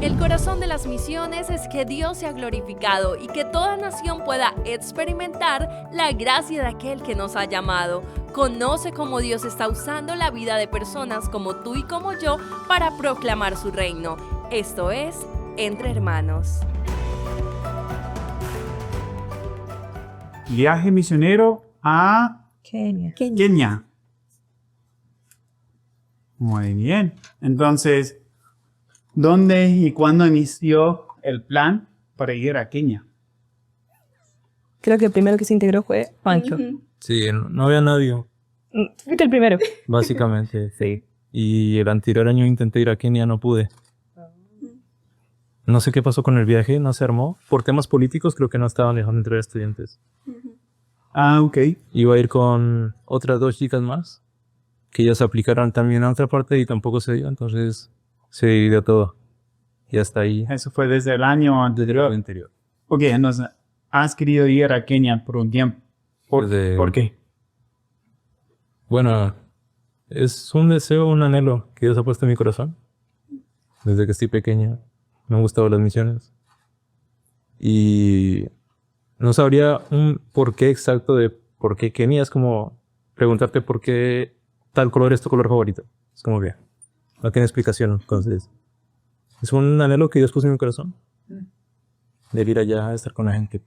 El corazón de las misiones es que Dios sea glorificado y que toda nación pueda experimentar la gracia de aquel que nos ha llamado. Conoce cómo Dios está usando la vida de personas como tú y como yo para proclamar su reino. Esto es Entre Hermanos. Viaje misionero a Kenia. Muy bien. Entonces, ¿dónde y cuándo inició el plan para ir a Kenia? Creo que el primero que se integró fue Pancho. Sí, no había nadie, Fuiste el primero. básicamente. Sí. Y el anterior año intenté ir a Kenia, no pude. No sé qué pasó con el viaje, no se armó. Por temas políticos creo que no estaban dejando entrar estudiantes. Ah, ok. Iba a ir con otras 2 chicas más, que ellas aplicaron también a otra parte y tampoco se dio, entonces se dividió todo. Y hasta ahí. Eso fue desde el año anterior. El interior. Ok, entonces, has querido ir a Kenia por un tiempo. ¿Por qué? Bueno, es un deseo, un anhelo que Dios ha puesto en mi corazón. Desde que estoy pequeña me han gustado las misiones. Y no sabría un porqué exacto de por qué Kenia. Es como preguntarte por qué tal color es tu color favorito. Es como que no tiene explicación. Entonces, es un anhelo que Dios puso en mi corazón. De ir allá a estar con la gente.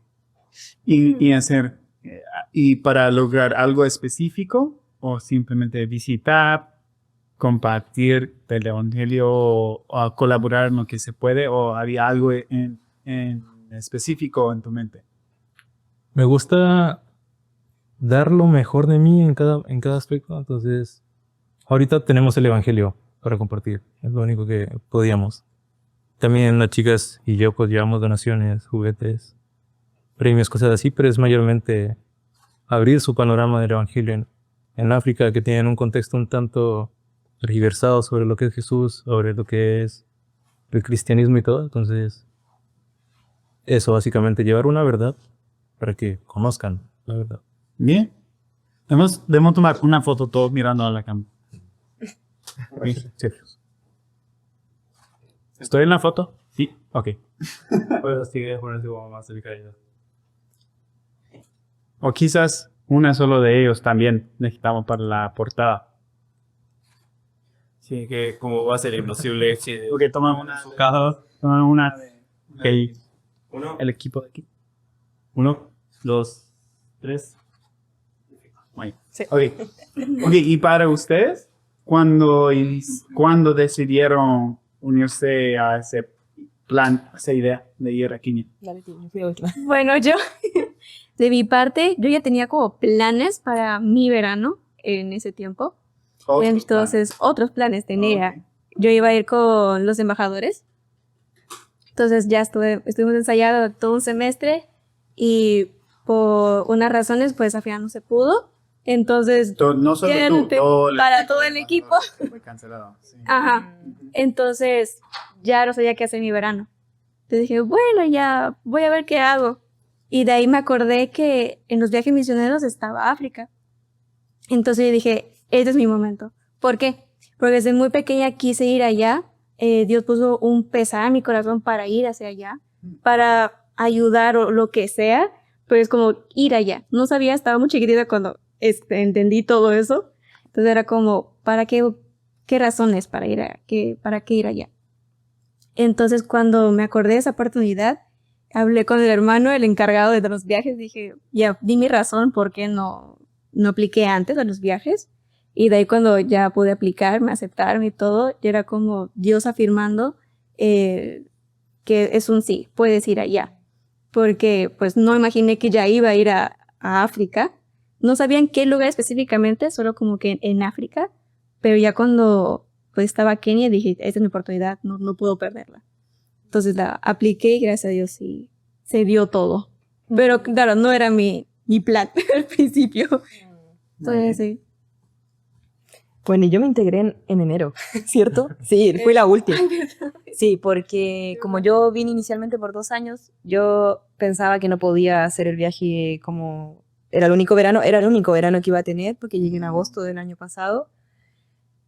Y para lograr algo específico o simplemente visitar, compartir el evangelio o colaborar en lo que se puede, o había algo en específico en tu mente. Me gusta dar lo mejor de mí en cada aspecto. Entonces, ahorita tenemos el evangelio para compartir. Es lo único que podíamos. También las chicas y yo pues llevamos donaciones, juguetes, premios, cosas así, pero es mayormente abrir su panorama del evangelio en África, que tienen un contexto un tanto tergiversado sobre lo que es Jesús, sobre lo que es el cristianismo y todo. Entonces, eso básicamente, llevar una verdad para que conozcan la verdad. Bien. Debemos tomar una foto todos mirando a la cámara. Sí. ¿Estoy en la foto? Sí. Ok. O quizás una solo de ellos también necesitamos para la portada. Sí, que como va a ser imposible. Sí, Ok, toman una. Toman una. Ok. Uno, El equipo de aquí. 1, 2, 3. Sí. Ok, y para ustedes, ¿cuándo decidieron unirse a ese plan, a esa idea de ir a Kenia? Bueno, yo, de mi parte, yo ya tenía como planes para mi verano en ese tiempo. Entonces, otros planes tenía. Yo iba a ir con los embajadores. Entonces ya estuvimos ensayando todo un semestre y por unas razones, pues al final no se pudo. Entonces, No solo tú, para todo el equipo. fue cancelado. Sí. Ajá. Entonces, ya no sabía qué hacer en mi verano. Entonces dije, bueno, ya voy a ver qué hago. Y de ahí me acordé que en los viajes misioneros estaba África. Entonces yo dije, este es mi momento. ¿Por qué? Porque desde muy pequeña quise ir allá. Dios puso un pesar en mi corazón para ir hacia allá, para ayudar o lo que sea, pero es como ir allá. No sabía, estaba muy chiquitita cuando entendí todo eso. Entonces era como, ¿para qué razones para ir para qué ir allá? Entonces cuando me acordé de esa oportunidad, hablé con el hermano, el encargado de los viajes, dije, ya, di mi razón por qué no apliqué antes a los viajes. Y de ahí cuando ya pude aplicar, me aceptaron y todo, ya era como Dios afirmando que es un sí, puedes ir allá. Porque pues no imaginé que ya iba a ir a África. No sabía en qué lugar específicamente, solo como que en África. Pero ya cuando pues estaba Kenia dije, esta es mi oportunidad, no puedo perderla. Entonces la apliqué y gracias a Dios sí se dio todo. Pero claro, no era mi plan al principio. Entonces sí. Bueno, yo me integré en enero, ¿cierto? Sí, fui la última. Sí, porque como yo vine inicialmente por 2 años, yo pensaba que no podía hacer el viaje como... Era el único verano que iba a tener porque llegué en agosto del año pasado,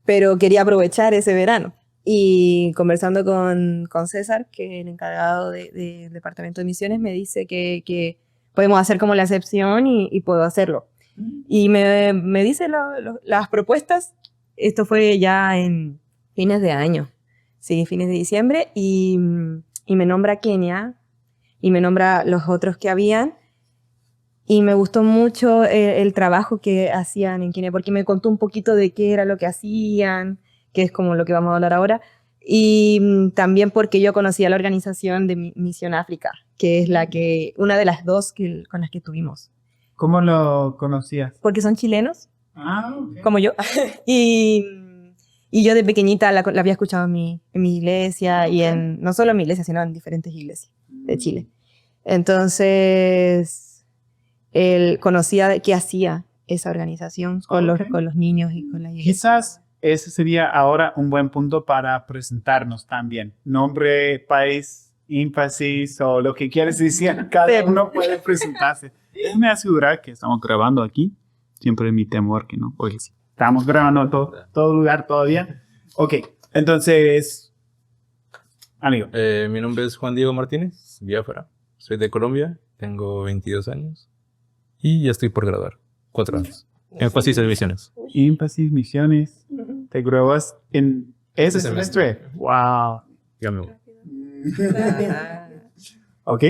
pero quería aprovechar ese verano. Y conversando con César, que es el encargado del departamento de misiones, me dice que podemos hacer como la excepción y puedo hacerlo. Y me dice las propuestas. Esto fue ya en fines de año, sí, fines de diciembre, y me nombra Kenia y me nombra los otros que habían. Y me gustó mucho el trabajo que hacían en Kenia, porque me contó un poquito de qué era lo que hacían, que es como lo que vamos a hablar ahora. Y también porque yo conocía la organización de Misión África, que es una de las dos con las que tuvimos. ¿Cómo lo conocías? Porque son chilenos, Ok. como yo. y yo de pequeñita la había escuchado en mi iglesia, y no solo en mi iglesia, sino en diferentes iglesias de Chile. Entonces, él conocía qué hacía esa organización con los niños y con la iglesia. Quizás ese sería ahora un buen punto para presentarnos también. Nombre, país, énfasis o lo que quieres decir. Cada uno puede presentarse. Déjame asegurar que estamos grabando aquí. Siempre mi temor que no, porque sí, estamos grabando todo lugar todavía. Ok, entonces, amigo. Mi nombre es Juan Diego Martínez Biafra. Soy de Colombia, tengo 22 años y ya estoy por graduar. 4 años. Énfasis en misiones. Énfasis, misiones. ¿Te graduas en ese Ese semestre? Wow. Ya me voy. Ok.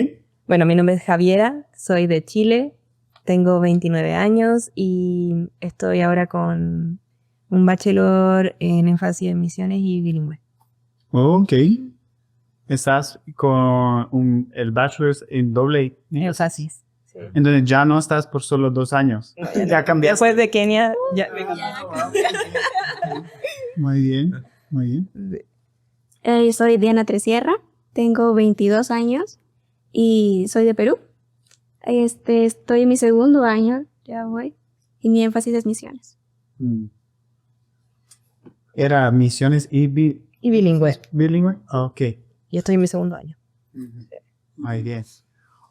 Bueno, mi nombre es Javiera, soy de Chile, tengo 29 años y estoy ahora con un bachelor en énfasis en misiones y bilingüe. Ok. Estás con el bachelor's en doble. Énfasis. Sí. Entonces ya no estás por solo 2 años. Ya cambiaste. Después de Kenia, ya me Muy bien, muy bien. Soy Diana Tresierra, tengo 22 años y soy de Perú. Estoy en mi segundo año, ya voy, y mi énfasis es misiones. Era misiones y y bilingüe. bilingüe. Ok. Y estoy en mi segundo año. Muy bien.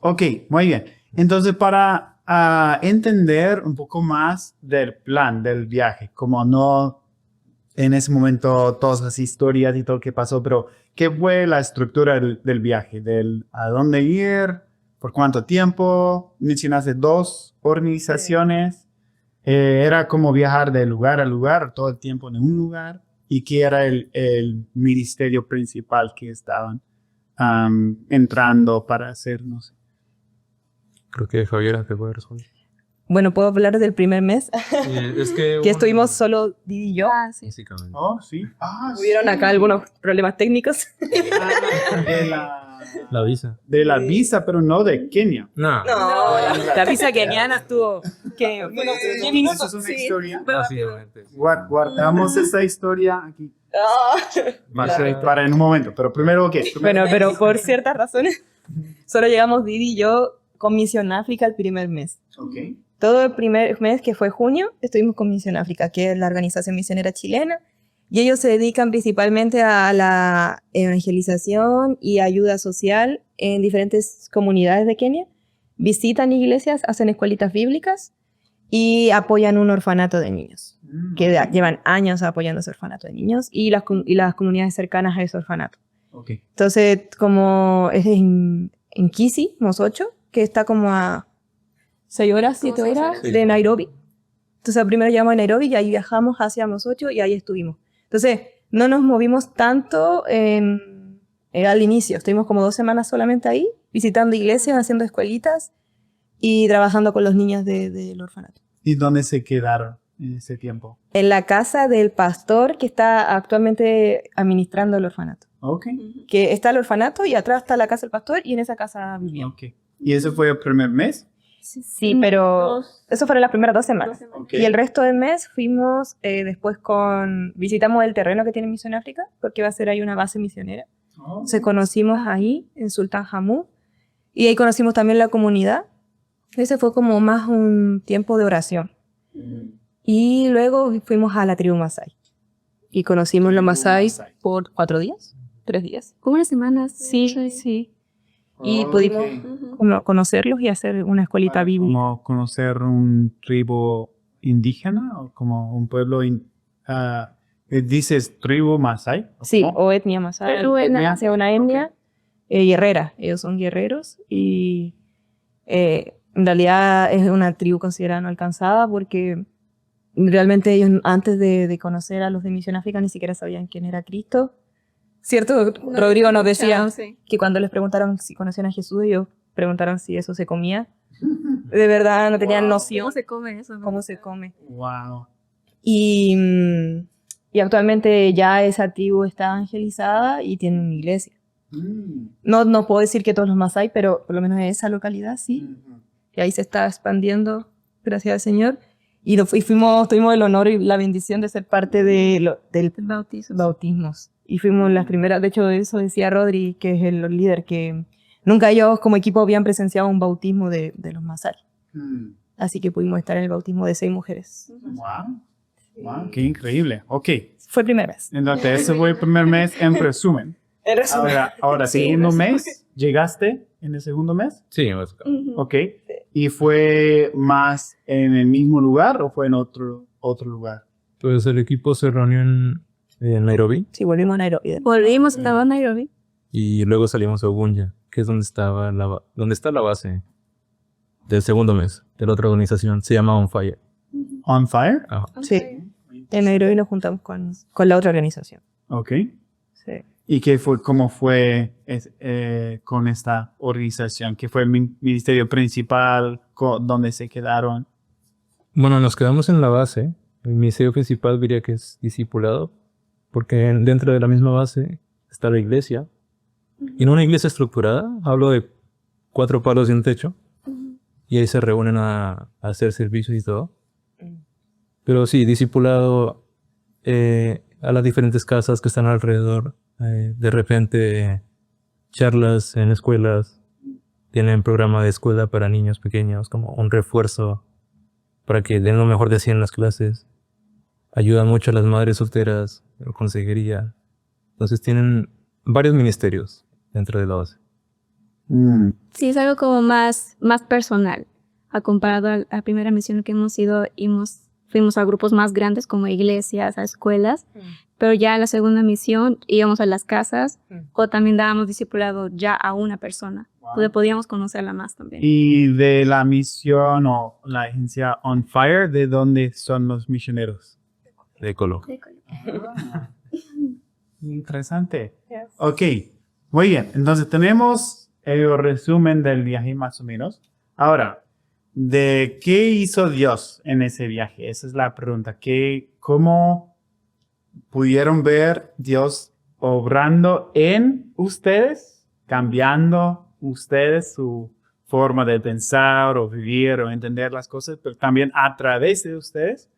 Ok, muy bien. Entonces, para entender un poco más del plan del viaje, como no en ese momento todas las historias y todo lo que pasó, pero ¿qué fue la estructura del viaje? ¿A dónde ir? ¿Por cuánto tiempo? Mencionaste 2 organizaciones. Era como viajar de lugar a lugar, todo el tiempo en un lugar. ¿Y qué era el ministerio principal que estaban entrando para hacer? No sé. Creo que Javiera te puede responder. Bueno, puedo hablar del primer mes, Es que que estuvimos solo Didi y yo. Sí. Básicamente. Oh, sí. Hubieron acá algunos problemas técnicos. La visa. De la visa, pero no de Kenia. No. La visa keniana estuvo... ¿Qué? Eso es una historia. Básicamente. Guardamos esa historia aquí. Para en un momento, pero primero, ¿qué? Bueno, pero por ciertas razones, solo llegamos Didi y yo con Misión África el primer mes. Ok. Todo el primer mes, que fue junio, estuvimos con Misión África, que es la organización misionera chilena, y ellos se dedican principalmente a la evangelización y ayuda social en diferentes comunidades de Kenia. Visitan iglesias, hacen escuelitas bíblicas y apoyan un orfanato de niños, que llevan años apoyando ese orfanato de niños y las comunidades cercanas a ese orfanato. Okay. Entonces, como es en Kisii, Mosocho, que está como a 6 horas, 7 horas de Nairobi. Entonces, primero llegamos a Nairobi y ahí viajamos hacia Mosocho y ahí estuvimos. Entonces, no nos movimos tanto al inicio. Estuvimos como 2 semanas solamente ahí, visitando iglesias, haciendo escuelitas y trabajando con los niños del orfanato. ¿Y dónde se quedaron en ese tiempo? En la casa del pastor que está actualmente administrando el orfanato. Ok. Que está el orfanato y atrás está la casa del pastor y en esa casa vivíamos. Ok. ¿Y ese fue el primer mes? Sí, pero eso fueron las primeras 2 semanas. Okay. Y el resto del mes fuimos después visitamos el terreno que tiene Misión África, porque va a ser ahí una base misionera. Entonces conocimos ahí, en Sultan Hamoud, y ahí conocimos también la comunidad. Ese fue como más un tiempo de oración. Y luego fuimos a la tribu Masái. Y conocimos los Masái por 4 días, 3 días. Como unas semanas. Sí. Y pudimos conocerlos y hacer una escuelita bíblica. ¿Como conocer un tribu indígena o como un pueblo Dices tribu Masai. Sí, ¿no? o etnia masai. Pero bueno, Etnia, sea una etnia guerrera. Ellos son guerreros y en realidad es una tribu considerada no alcanzada porque realmente ellos antes de conocer a los de Misión África ni siquiera sabían quién era Cristo. ¿Cierto? no Rodrigo había nos decía escuchado, sí. que cuando les preguntaron si conocían a Jesús, ellos preguntaron si eso se comía. De verdad no tenían noción ¿Cómo se come eso? cómo se come. Wow. Y actualmente ya esa tribu está evangelizada y tiene una iglesia. No puedo decir que todos los Masai, pero por lo menos en esa localidad sí. Y ahí se está expandiendo, gracias al Señor. Y tuvimos el honor y la bendición de ser parte del El bautizo. bautismos. Y fuimos las primeras, de hecho eso decía Rodri, que es el líder, que nunca ellos como equipo habían presenciado un bautismo de los Masai. Así que pudimos estar en el bautismo de 6 mujeres. Wow. Wow, qué increíble. Ok, Fue primera vez. entonces ese fue el primer mes en resumen. Ahora Sí, segundo en resumen. mes, ¿llegaste en el segundo mes? Sí, Ujú. Ok. ¿Y fue más en el mismo lugar o fue en otro lugar? pues el equipo se reunió en Nairobi Sí, volvimos a Nairobi. Volvimos, estaba en Nairobi. y luego salimos a Ugunja, que es donde donde está la base del segundo mes de la otra organización. Se llama On Fire. On Fire? Ajá. Sí. En Nairobi nos juntamos con la otra organización. Ok. Sí. ¿Y cómo fue con esta organización? ¿Qué fue el ministerio principal? ¿Dónde se quedaron? Bueno, nos quedamos en la base. El ministerio principal diría que es discipulado, porque dentro de la misma base está la iglesia. Y no una iglesia estructurada, hablo de 4 palos y un techo. Y ahí se reúnen a hacer servicios y todo. Pero sí, discipulado a las diferentes casas que están alrededor. De repente, charlas en escuelas. Tienen programa de escuela para niños pequeños, como un refuerzo para que den lo mejor de sí en las clases. Ayudan mucho a las madres solteras, consejería. Entonces tienen varios ministerios dentro de la base. Sí, es algo como más personal. A comparado a la primera misión que hemos ido, fuimos a grupos más grandes como iglesias, a escuelas. Pero ya en la segunda misión íbamos a las casas o también dábamos discipulado ya a una persona. Donde podíamos conocerla más también. Y de la misión o la agencia On Fire, ¿de dónde son los misioneros? De Colo. Interesante. Ok, muy bien. Entonces tenemos el resumen del viaje más o menos. Ahora, ¿de qué hizo Dios en ese viaje? Esa es la pregunta. ¿Cómo pudieron ver Dios obrando en ustedes, cambiando ustedes su forma de pensar o vivir o entender las cosas, pero también a través de ustedes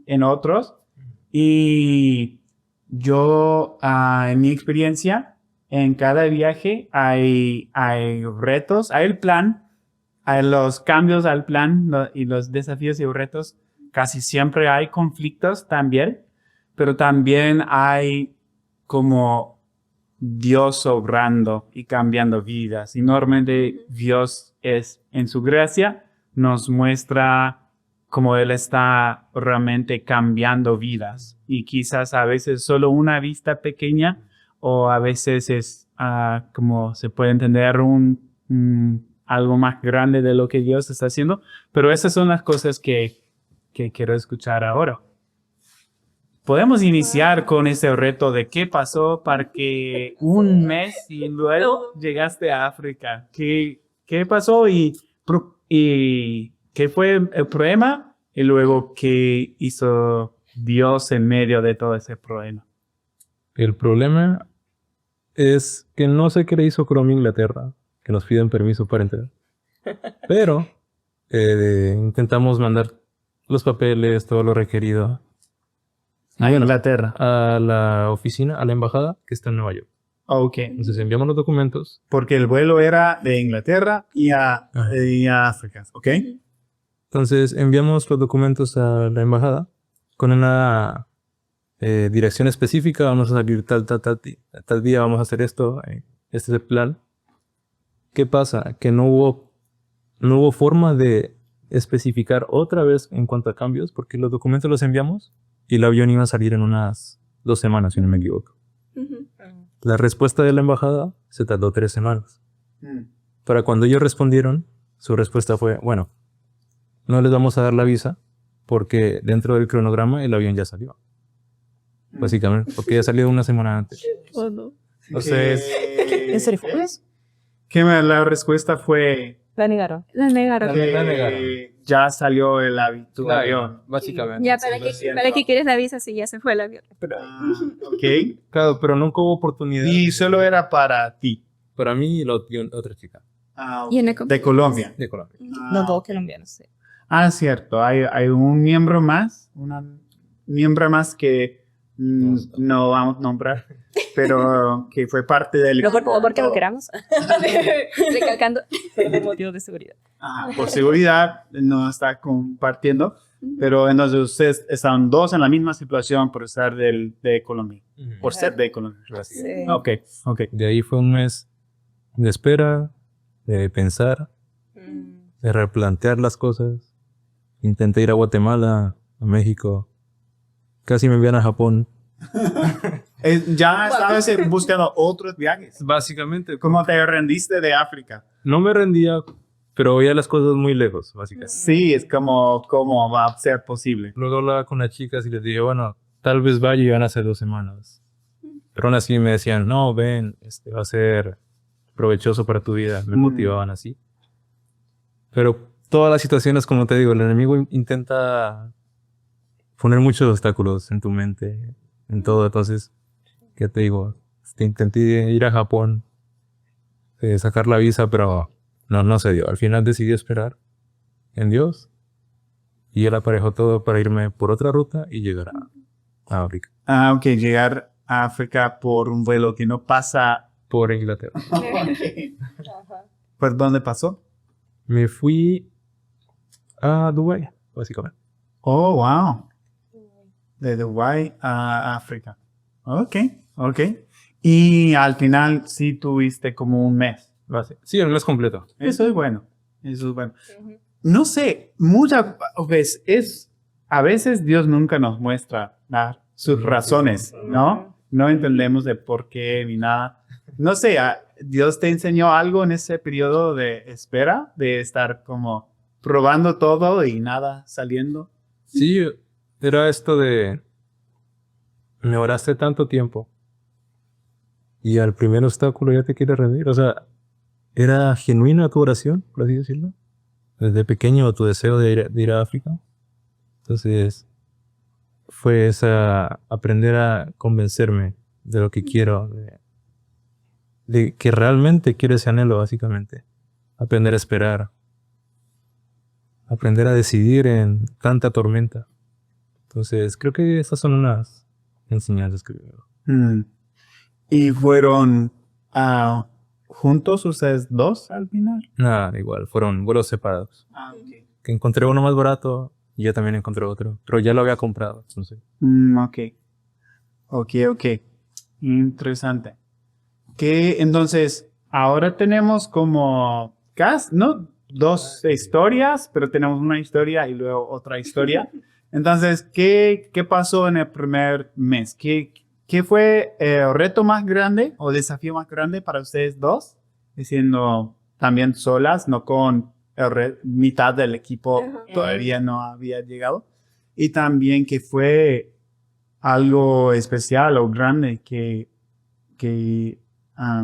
en otros? Y yo, en mi experiencia, en cada viaje hay retos, hay el plan, hay los cambios al plan y los desafíos y retos. Casi siempre hay conflictos también, pero también hay como Dios obrando y cambiando vidas. Y normalmente Dios en su gracia nos muestra cómo Él está realmente cambiando vidas. Y quizás a veces solo una vista pequeña o a veces es como se puede entender algo más grande de lo que Dios está haciendo. Pero esas son las cosas que quiero escuchar ahora. Podemos iniciar con ese reto de qué pasó para que un mes y luego llegaste a África. ¿Qué pasó y qué fue el problema? Y luego, ¿qué hizo Dios en medio de todo ese problema? El problema es que no sé qué le hizo Chrome Inglaterra, que nos piden permiso para entrar. Pero intentamos mandar los papeles, todo lo requerido A Inglaterra. a la oficina, a la embajada que está en Nueva York. Ok. Entonces enviamos los documentos. Porque el vuelo era de Inglaterra y a África. Ok. Entonces enviamos los documentos a la embajada con una dirección específica. Vamos a salir tal día, vamos a hacer esto. Este es el plan. ¿Qué pasa? Que no hubo forma de especificar otra vez en cuanto a cambios, porque los documentos los enviamos y el avión iba a salir en unas 2 semanas, si no me equivoco. Ujú. La respuesta de la embajada se tardó 3 semanas. Para cuando ellos respondieron, su respuesta fue, bueno, no les vamos a dar la visa porque dentro del cronograma el avión ya salió. Básicamente, porque ya salió una semana antes. Oh, no. Entonces, ¿En serio fue eso? la respuesta fue La negaron. La negaron. La negaron. que ya salió el avión. Básicamente. Ya, Lo siento. ¿para qué quieres la visa si ya se fue el avión? Ok. Claro, pero nunca hubo oportunidad Y solo era para ti. para mí y la otra chica Y en la De Colombia. de Colombia. No todos colombianos, sí. Cierto. Hay un miembro más, una miembro más que no vamos a nombrar, pero que fue parte del No porque no queramos, Recalcando. pero por motivos de seguridad. Por seguridad no está compartiendo, pero entonces ustedes están dos en la misma situación por ser de Colombia, por ser de Colombia. Gracias. Sí. Ok. De ahí fue un mes de espera, de pensar, de replantear las cosas. Intenté ir a Guatemala, a México. Casi me envían a Japón. Ya estabas buscando otros viajes. Básicamente, ¿Cómo te rendiste de África? no me rendía, pero veía las cosas muy lejos, básicamente. Sí, es como, ¿cómo va a ser posible? Luego hablaba con las chicas y les dije, bueno, tal vez vaya y van a ser 2 semanas. Pero aún así me decían, no, ven, va a ser provechoso para tu vida. Me motivaban así. Pero todas las situaciones, como te digo, el enemigo intenta poner muchos obstáculos en tu mente, en todo. Entonces, ¿qué te digo? Intenté ir a Japón, sacar la visa, pero no se dio. Al final decidí esperar en Dios y Él aparejó todo para irme por otra ruta y llegar a África, Ok, llegar a África por un vuelo que no pasa. por Inglaterra. ¿Por dónde pasó? Me fui a Dubái, básicamente. Oh, wow. De Dubái a África. Ok. Y al final sí tuviste como un mes. Sí, el mes completo. Eso es bueno. No sé, muchas veces, a veces Dios nunca nos muestra sus razones, ¿no? No entendemos de por qué ni nada. No sé, ¿Dios te enseñó algo en ese periodo de espera? De estar como probando todo y nada saliendo. Sí, era esto de... Me oraste tanto tiempo y al primer obstáculo ya te quieres rendir. O sea, era genuina tu oración, por así decirlo. Desde pequeño tu deseo de ir a África. Entonces, fue aprender a convencerme de lo que quiero, de que realmente quiero ese anhelo, básicamente. Aprender a esperar. Aprender a decidir en tanta tormenta. Entonces, creo que esas son unas enseñanzas que veo. ¿Y fueron juntos ustedes dos al final? Nada, igual, fueron vuelos separados. Ok. Que encontré uno más barato y yo también encontré otro. Pero ya lo había comprado, entonces. Ok. Interesante. Que entonces, ahora tenemos como no 2 historias, pero tenemos una historia y luego otra historia. Entonces, ¿qué pasó en el primer mes? ¿Qué fue el reto más grande o desafío más grande para ustedes dos? Siendo también solas, no con mitad del equipo todavía no había llegado. Y también que fue algo especial o grande que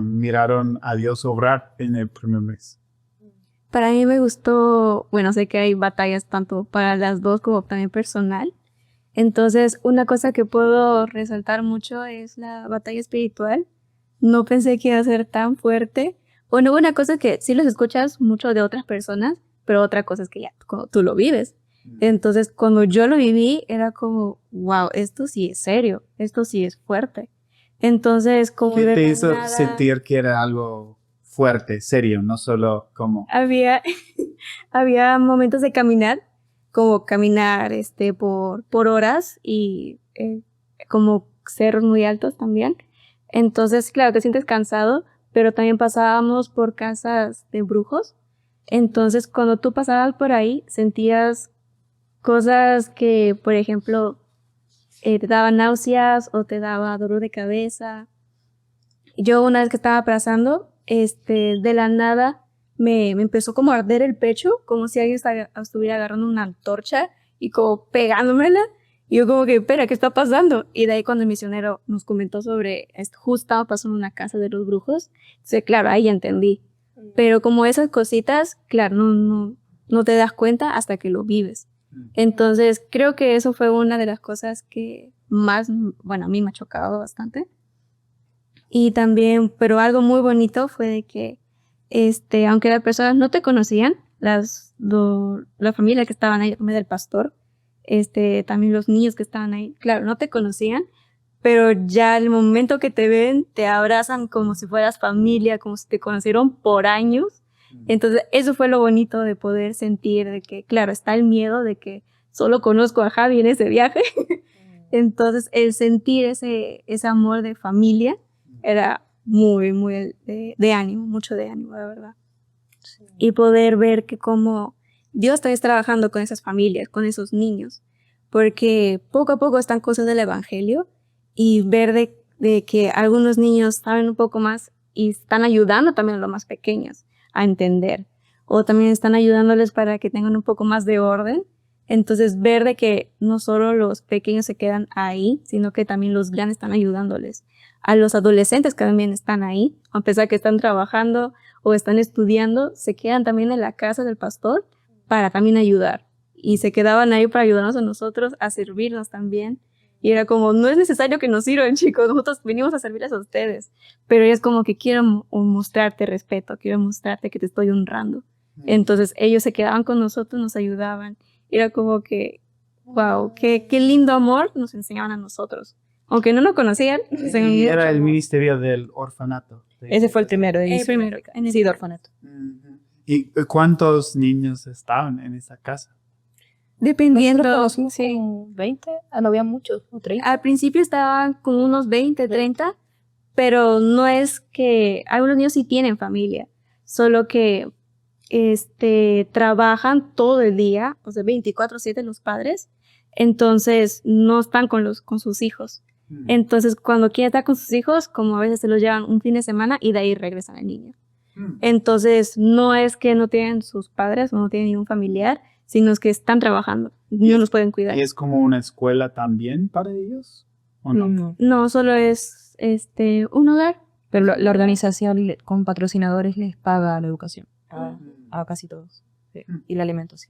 miraron a Dios obrar en el primer mes. Para mí me gustó, bueno, sé que hay batallas tanto para las dos como también personal. Entonces, una cosa que puedo resaltar mucho es la batalla espiritual. No pensé que iba a ser tan fuerte. Bueno, una cosa es que sí los escuchas mucho de otras personas, pero otra cosa es que ya cuando tú lo vives. Entonces, cuando yo lo viví, era como, wow, esto sí es serio, esto sí es fuerte. Entonces, como ¿Qué de te la hizo nada, sentir que era algo fuerte, serio, no solo como... había momentos de caminar, como caminar por horas y como cerros muy altos también. Entonces, claro, te sientes cansado, pero también pasábamos por casas de brujos. Entonces, cuando tú pasabas por ahí, sentías cosas que, por ejemplo, te daba náuseas o te daba dolor de cabeza. Yo una vez que estaba abrazando, de la nada me empezó como a arder el pecho, como si alguien estuviera agarrando una antorcha y como pegándomela. Y yo como que, espera, ¿qué está pasando? Y de ahí cuando el misionero nos comentó sobre esto, justo estaba pasando en una casa de los brujos, entonces claro, ahí ya entendí. Pero como esas cositas, claro, no te das cuenta hasta que lo vives. Entonces creo que eso fue una de las cosas que más, bueno, a mí me ha chocado bastante. Y también, pero algo muy bonito fue de que, aunque las personas no te conocían, la familia que estaban ahí, la familia del pastor, también los niños que estaban ahí, claro, no te conocían, pero ya el momento que te ven, te abrazan como si fueras familia, como si te conocieron por años. Entonces, eso fue lo bonito de poder sentir de que, claro, está el miedo de que solo conozco a Javi en ese viaje. Entonces, el sentir ese amor de familia era muy, muy de ánimo, mucho de ánimo, de verdad. Sí. Y poder ver que como Dios también está trabajando con esas familias, con esos niños, porque poco a poco están cosas del evangelio y ver de que algunos niños saben un poco más y están ayudando también a los más pequeños a entender, o también están ayudándoles para que tengan un poco más de orden. Entonces ver de que no solo los pequeños se quedan ahí, sino que también los grandes están ayudándoles. A los adolescentes que también están ahí, a pesar que están trabajando o están estudiando, se quedan también en la casa del pastor para también ayudar. Y se quedaban ahí para ayudarnos a nosotros, a servirnos también. Y era como, no es necesario que nos sirvan, chicos, nosotros venimos a servirles a ustedes. Pero es como que quiero mostrarte respeto, quiero mostrarte que te estoy honrando. Entonces ellos se quedaban con nosotros, nos ayudaban. Era como que, wow, qué lindo amor nos enseñaban a nosotros. Aunque no nos conocían. Y era el ministerio del orfanato. Ese fue el primero. El primero. Sí, de orfanato. ¿Y cuántos niños estaban en esa casa? Dependiendo. Sí. 20, no había muchos, o 30. Al principio estaban con unos 20, 30, pero no es que, algunos niños sí tienen familia, solo que trabajan todo el día, o sea, 24/7 los padres, entonces no están con sus hijos. Entonces, cuando quieren estar con sus hijos, como a veces se los llevan un fin de semana y de ahí regresan al niño. Entonces, no es que no tienen sus padres o no tienen ningún familiar, sino es que están trabajando, no los pueden cuidar. ¿Y es como una escuela también para ellos? ¿O no? No, solo es un hogar. Pero la organización con patrocinadores les paga la educación a casi todos. Sí. Y el alimento, sí.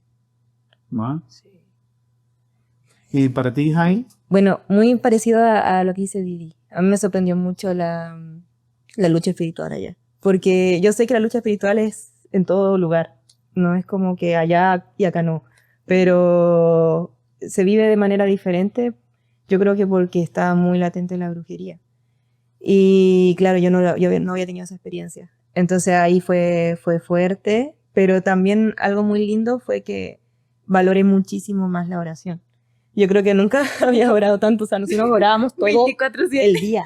¿Va? Sí. ¿Y para ti, Jai? Bueno, muy parecido a lo que dice Didi. A mí me sorprendió mucho la lucha espiritual allá. Porque yo sé que la lucha espiritual es en todo lugar. No es como que allá y acá no. Pero se vive de manera diferente. Yo creo que porque está muy latente la brujería. Y claro, yo no había tenido esa experiencia. Entonces ahí fue fuerte. Pero también algo muy lindo fue que valoré muchísimo más la oración. Yo creo que nunca había orado tanto. O sea, nosotros orábamos todo 24/7. el día.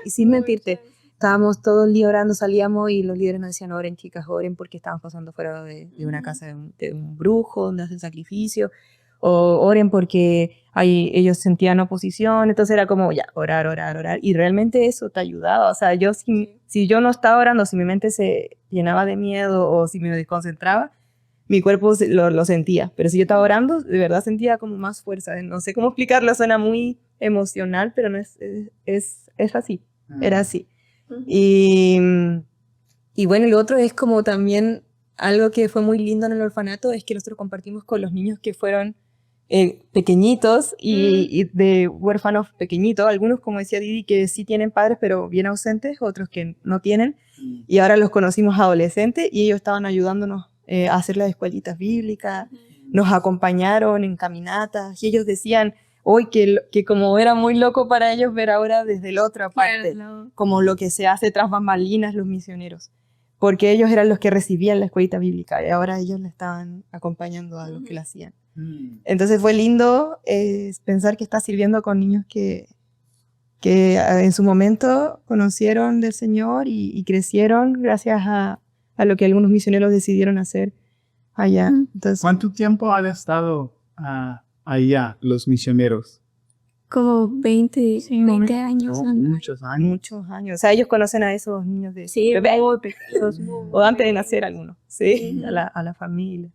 Y sin mentirte, estábamos todo el día orando, salíamos y los líderes nos decían, oren chicas, oren porque estamos pasando fuera de una casa de un brujo donde hacen sacrificio, o oren porque ellos sentían oposición. Entonces era como ya, orar, y realmente eso te ayudaba. O sea, yo si yo no estaba orando, si mi mente se llenaba de miedo o si me desconcentraba, mi cuerpo lo sentía, pero si yo estaba orando, de verdad sentía como más fuerza. No sé cómo explicarlo, suena muy emocional, pero no es así, era así. Y bueno, lo otro es como también algo que fue muy lindo en el orfanato, es que nosotros compartimos con los niños que fueron pequeñitos y de huérfanos pequeñitos, algunos, como decía Didi, que sí tienen padres pero bien ausentes, otros que no tienen, y ahora los conocimos adolescentes y ellos estaban ayudándonos a hacer las escuelitas bíblicas, nos acompañaron en caminatas y ellos decían hoy que como era muy loco para ellos ver ahora desde la otra parte, Claro. como lo que se hace tras bambalinas los misioneros, porque ellos eran los que recibían la escuelita bíblica y ahora ellos le estaban acompañando a los que la hacían. Entonces fue lindo pensar que está sirviendo con niños que en su momento conocieron del Señor y crecieron gracias a lo que algunos misioneros decidieron hacer allá. Entonces, ¿Cuánto tiempo han estado allá los misioneros? como 20, 20 años. ¿no? Muchos años. Muchos años. O sea, ellos conocen a esos niños de Sí, bebé, muy pequeños. o antes de nacer algunos. Sí, a la familia.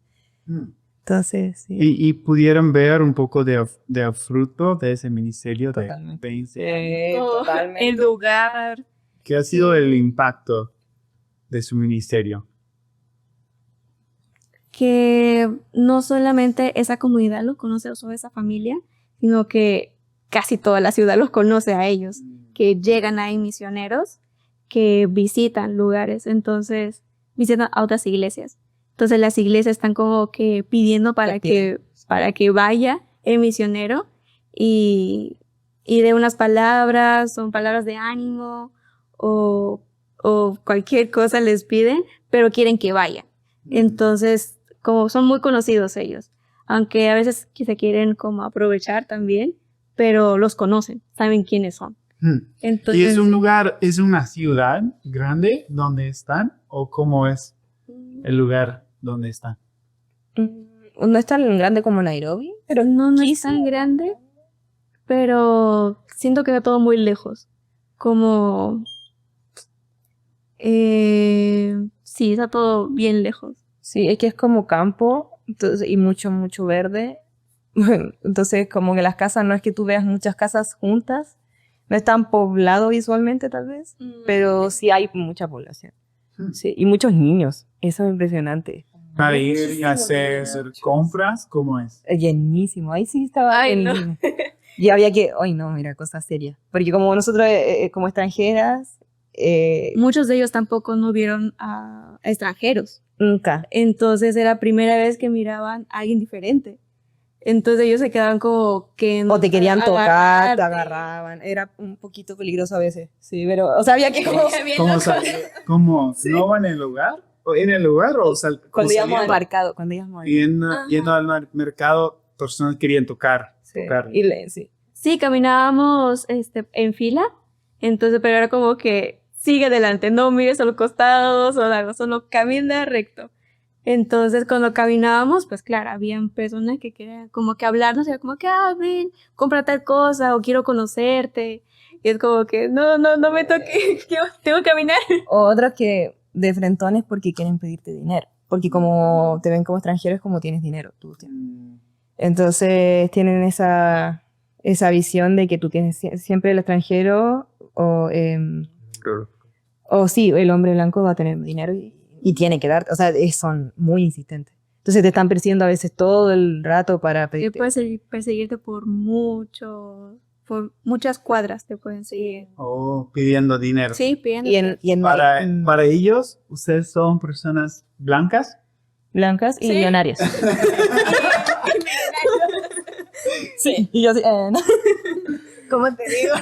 Mm. Entonces, sí. Y pudieron ver un poco de fruto de ese ministerio de Totalmente. 20. Totalmente. El lugar. ¿Qué ha sido el impacto de su ministerio? Que no solamente esa comunidad los conoce o solo esa familia, sino que casi toda la ciudad los conoce a ellos, que llegan ahí misioneros, que visitan lugares, entonces visitan a otras iglesias. Entonces las iglesias están como que pidiendo para que vaya el misionero y dé unas palabras, son palabras de ánimo o cualquier cosa les piden, pero quieren que vaya. Entonces, como son muy conocidos ellos, aunque a veces se quieren como aprovechar también, pero los conocen, saben quiénes son. Entonces, ¿Y es un lugar, es una ciudad grande donde están? ¿O cómo es el lugar donde están? No es tan grande como Nairobi, pero no es tan grande, pero siento que va todo muy lejos. Como... sí, está todo bien lejos. sí, es que es como campo, entonces, y mucho, mucho verde. Entonces, como que las casas, no es que tú veas muchas casas juntas, no es tan poblado visualmente tal vez, pero sí hay mucha población. Sí, y muchos niños, eso es impresionante. Para ir y hacer compras, ¿cómo es? Llenísimo, ahí sí estaba Ay, no. llenísimo. Y había que, ay no, mira, cosa seria. Porque como nosotros, como extranjeras, muchos de ellos tampoco no vieron a extranjeros. nunca. Entonces era la primera vez que miraban a alguien diferente. Entonces ellos se quedaban como que... O te querían tocar, te agarrarte. agarraban. Era un poquito peligroso a veces. Sí, pero, o sea, había que como... ¿Cómo no van en el lugar? ¿O en el lugar o Cuando o íbamos al saliendo? mercado, cuando íbamos al Yendo al mercado, personas querían tocar. sí. tocar. Sí. Sí, caminábamos en fila, entonces, pero era como que sigue adelante, no mires a los costados o algo, solo camina recto. Entonces, cuando caminábamos, pues claro, habían personas que querían como que hablarnos, era como que, ven, compra tal cosa, o quiero conocerte. Y es como que, no me toques, tengo que caminar. O otros que de frentones porque quieren pedirte dinero. Porque como te ven como extranjero es como tienes dinero. Tú tienes. Entonces tienen esa visión de que tú tienes siempre el extranjero o sí, el hombre blanco va a tener dinero y tiene que darte. O sea, son muy insistentes. Entonces te están persiguiendo a veces todo el rato para pedirte. Puedes perseguirte por muchas cuadras te pueden seguir. O pidiendo dinero. Sí, pidiendo. Y en Para ellos, ¿ustedes son personas blancas? blancas y Sí. millonarias. Sí. Y yo así, no. ¿Cómo te digo?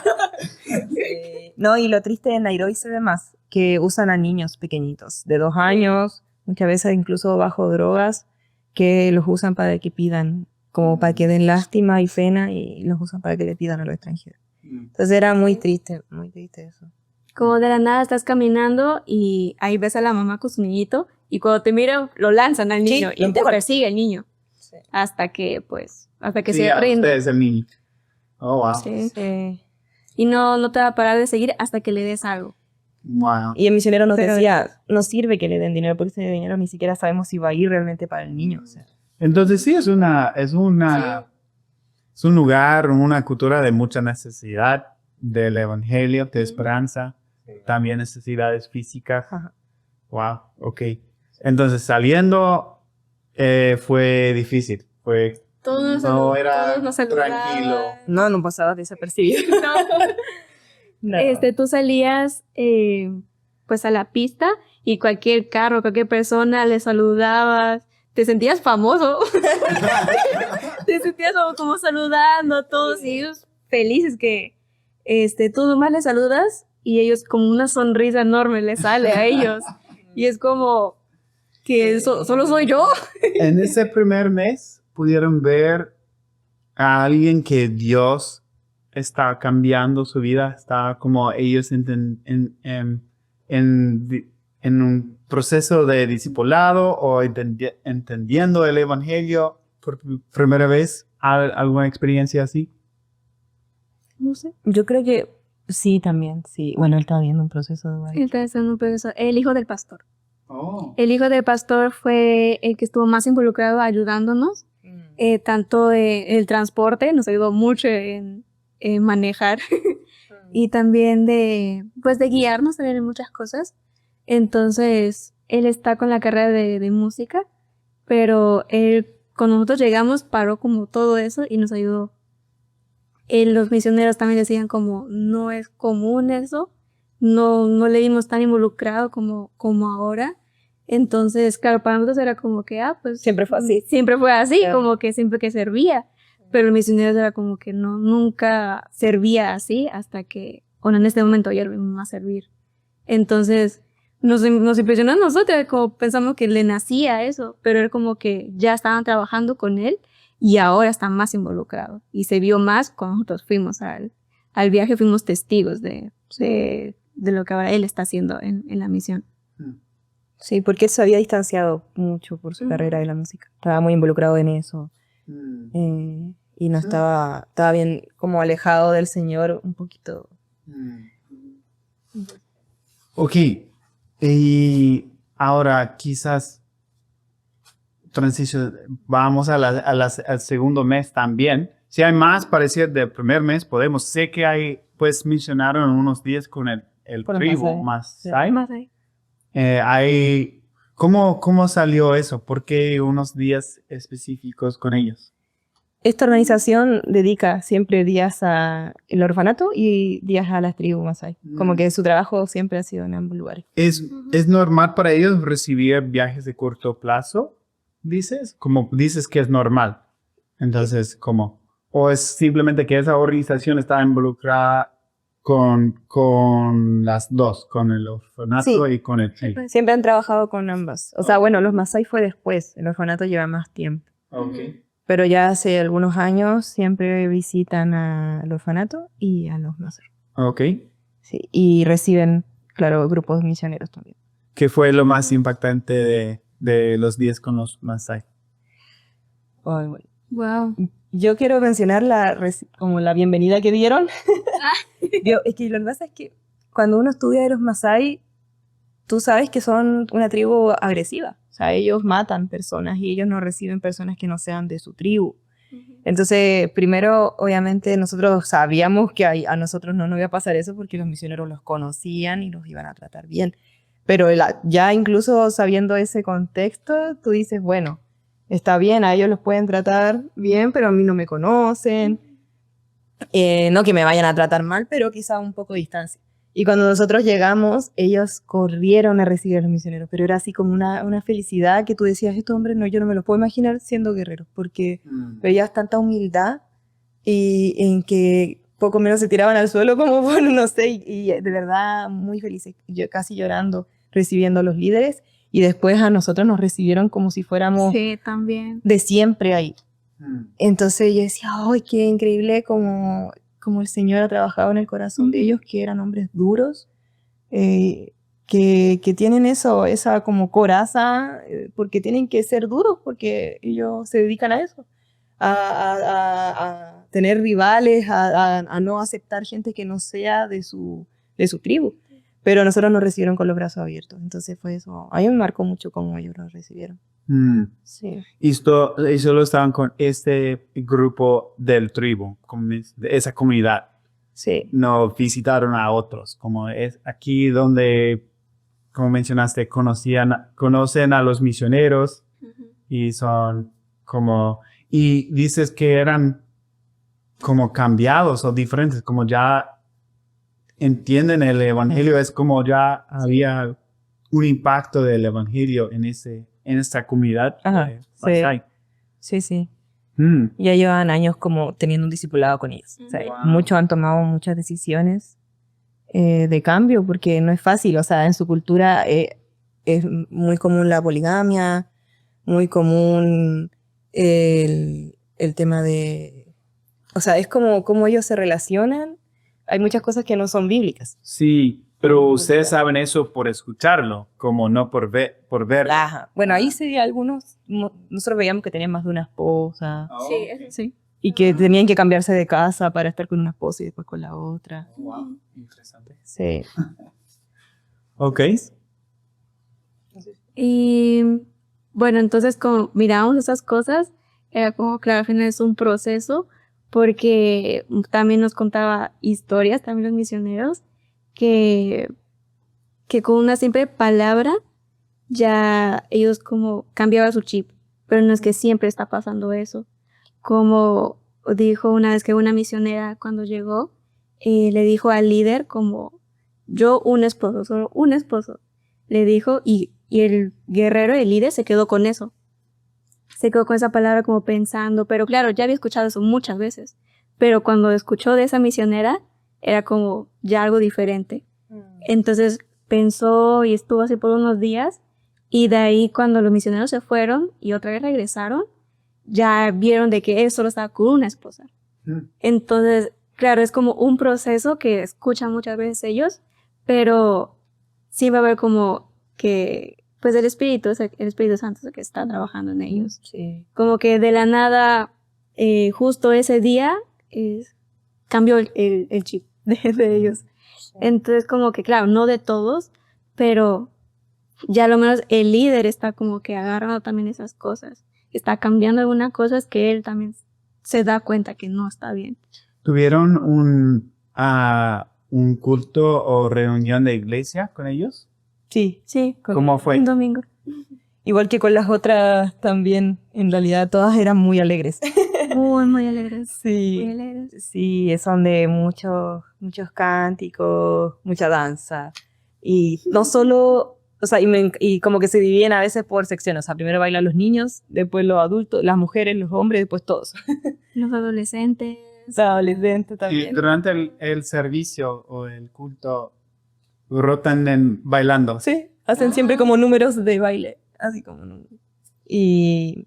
No, y lo triste en Nairobi se ve más, que usan a niños pequeñitos, de 2 años, muchas veces incluso bajo drogas, que los usan para que pidan, como para que den lástima y pena, y los usan para que le pidan a los extranjeros. Entonces era muy triste eso. Como de la nada estás caminando y ahí ves a la mamá con su niñito y cuando te miran lo lanzan al Sí, niño lo y te empujan. persigue el niño Sí. hasta que Sí, se a rinde. ustedes, el niño. Oh, wow. Sí. Sí. Y no te va a parar de seguir hasta que le des algo. Wow. Y el misionero nos Pero- decía, no sirve que le den dinero, porque ese dinero ni siquiera sabemos si va a ir realmente para el niño. O sea. Entonces sí, es un lugar, una cultura de mucha necesidad del evangelio, de esperanza, también necesidades físicas. Ajá. Wow, ok. Entonces saliendo fue difícil, Todos no era todos nos saludaban. tranquilo. No pasaba desapercibido. No. Tú salías pues a la pista y cualquier carro, cualquier persona le saludabas, te sentías famoso. Te sentías como saludando a todos y ellos felices que tú nomás les saludas y ellos como una sonrisa enorme les sale a ellos. Y es como que solo soy yo. En ese primer mes pudieron ver a alguien que Dios está cambiando su vida, está como ellos en un proceso de discipulado o entendiendo el evangelio por primera vez. ¿Alguna experiencia así? no sé. Yo creo que sí, también, sí. Bueno, él estaba viendo un proceso de Él está haciendo un profesor, el hijo del pastor. Oh. El hijo del pastor fue el que estuvo más involucrado ayudándonos, tanto el transporte, nos ayudó mucho en manejar y también pues de guiarnos también en muchas cosas. Entonces, él está con la carrera de música, pero él, cuando nosotros llegamos, paró como todo eso y nos ayudó. Los misioneros también decían como, no es común eso, no le vimos tan involucrado como ahora. Entonces, claro, para nosotros era como que, pues... Siempre fue así. Siempre fue así, Claro. como que siempre que servía. Pero el misionero era como que no, nunca servía así hasta que, bueno, en este momento ya lo vimos a servir. Entonces, nos impresionó a nosotros, como pensamos que le nacía eso, pero era como que ya estaban trabajando con él y ahora están más involucrados. Y se vio más cuando nosotros fuimos al viaje, fuimos testigos de lo que ahora él está haciendo en la misión. Sí, porque él se había distanciado mucho por su carrera de la música. Estaba muy involucrado en eso. Y no estaba bien como alejado del Señor un poquito. Ok, y ahora quizás vamos al segundo mes también. Si hay más parecido del primer mes, podemos. Sé que hay, pues mencionaron unos días con el Con los tribu Masai. Masai. Más ahí. ¿Cómo salió eso? ¿Por qué unos días específicos con ellos? Esta organización dedica siempre días al orfanato y días a las tribus Masai. Como que su trabajo siempre ha sido en ambos lugares. ¿Es normal para ellos recibir viajes de corto plazo? ¿Dices? Como dices que es normal. Entonces, ¿cómo? ¿O es simplemente que esa organización está involucrada con las dos, con el orfanato Sí. y con el... Sí. Siempre han trabajado con ambas. O sea, bueno, los Masai fue después. El orfanato lleva más tiempo. Okay. Pero ya hace algunos años siempre visitan al orfanato y a los Masai. Ok. Sí, y reciben, claro, grupos misioneros también. ¿Qué fue lo más impactante de los días con los Masai? Ay, bueno. Wow. Yo quiero mencionar como la bienvenida que dieron. Es que lo que pasa es que cuando uno estudia de los Masai, tú sabes que son una tribu agresiva. O sea, ellos matan personas y ellos no reciben personas que no sean de su tribu. Entonces, primero, obviamente, nosotros sabíamos que a nosotros no nos iba a pasar eso porque los misioneros los conocían y los iban a tratar bien. Pero ya incluso sabiendo ese contexto, tú dices, bueno, está bien, a ellos los pueden tratar bien, pero a mí no me conocen. No que me vayan a tratar mal, pero quizá un poco de distancia. Y cuando nosotros llegamos, ellos corrieron a recibir a los misioneros, pero era así como una felicidad que tú decías, estos hombres, no, yo no me los puedo imaginar siendo guerreros, porque veías tanta humildad y en que poco menos se tiraban al suelo como, bueno, no sé, y de verdad muy felices, yo casi llorando, recibiendo a los líderes, y después a nosotros nos recibieron como si fuéramos Sí, también. de siempre ahí. Entonces yo decía, ¡ay, qué increíble como el Señor ha trabajado en el corazón de ellos, que eran hombres duros, que tienen esa como coraza, porque tienen que ser duros, porque ellos se dedican a eso, a tener rivales, a no aceptar gente que no sea de su tribu. Pero nosotros nos recibieron con los brazos abiertos, entonces fue eso. A mí me marcó mucho cómo ellos nos recibieron. Sí. Y solo estaban con este grupo del tribu, de esa comunidad. Sí. No visitaron a otros, como es aquí donde, como mencionaste, conocen a los misioneros y son como, y dices que eran como cambiados o diferentes, como ya entienden el evangelio, es como ya había un impacto del evangelio en esta comunidad. Ajá, Masai. Sí. Ya llevan años como teniendo un discipulado con ellos. O sea, Wow. muchos han tomado muchas decisiones de cambio porque no es fácil. O sea, en su cultura es muy común la poligamia, muy común el tema de... O sea, es como ellos se relacionan. Hay muchas cosas que no son bíblicas. Sí, pero ustedes saben eso por escucharlo, como no por ver. Ajá. Bueno, ahí sí algunos, nosotros veíamos que tenían más de una esposa. Sí, eso sí. Y que tenían que cambiarse de casa para estar con una esposa y después con la otra. Wow, interesante. Sí. Ok. Y bueno, entonces como mirábamos esas cosas, era como, claro, al final es un proceso, porque también nos contaba historias, también los misioneros, que, que con una simple palabra ya ellos como cambiaban su chip, pero no es que siempre está pasando eso. Como dijo una vez que una misionera cuando llegó, le dijo al líder como, yo un esposo, solo un esposo, le dijo, y el guerrero, el líder, se quedó con eso. Se quedó con esa palabra como pensando, pero claro, ya había escuchado eso muchas veces, pero cuando escuchó de esa misionera, era como ya algo diferente. Entonces pensó y estuvo así por unos días, y de ahí cuando los misioneros se fueron y otra vez regresaron, ya vieron de que él solo estaba con una esposa. Entonces, claro, es como un proceso que escuchan muchas veces ellos, pero sí va a haber como que, pues el Espíritu Santo es el que está trabajando en ellos. Sí. Como que de la nada, justo ese día, cambió el chip de ellos. Entonces, como que, claro, no de todos, pero ya a lo menos el líder está como que agarrando también esas cosas. Está cambiando algunas cosas que él también se da cuenta que no está bien. ¿Tuvieron un culto o reunión de iglesia con ellos? Sí. Sí, ¿Cómo fue? un domingo. Igual que con las otras también, en realidad todas eran muy alegres. Muy alegres. Muy Sí. alegres. Sí, son de muchos cánticos, mucha danza. Y no solo, o sea, y como que se dividen a veces por secciones. O sea, primero bailan los niños, después los adultos, las mujeres, los hombres, después todos. Los adolescentes. Los adolescentes Y también. durante el servicio o el culto rotan bailando. Sí, hacen siempre como números de baile. Así como. Y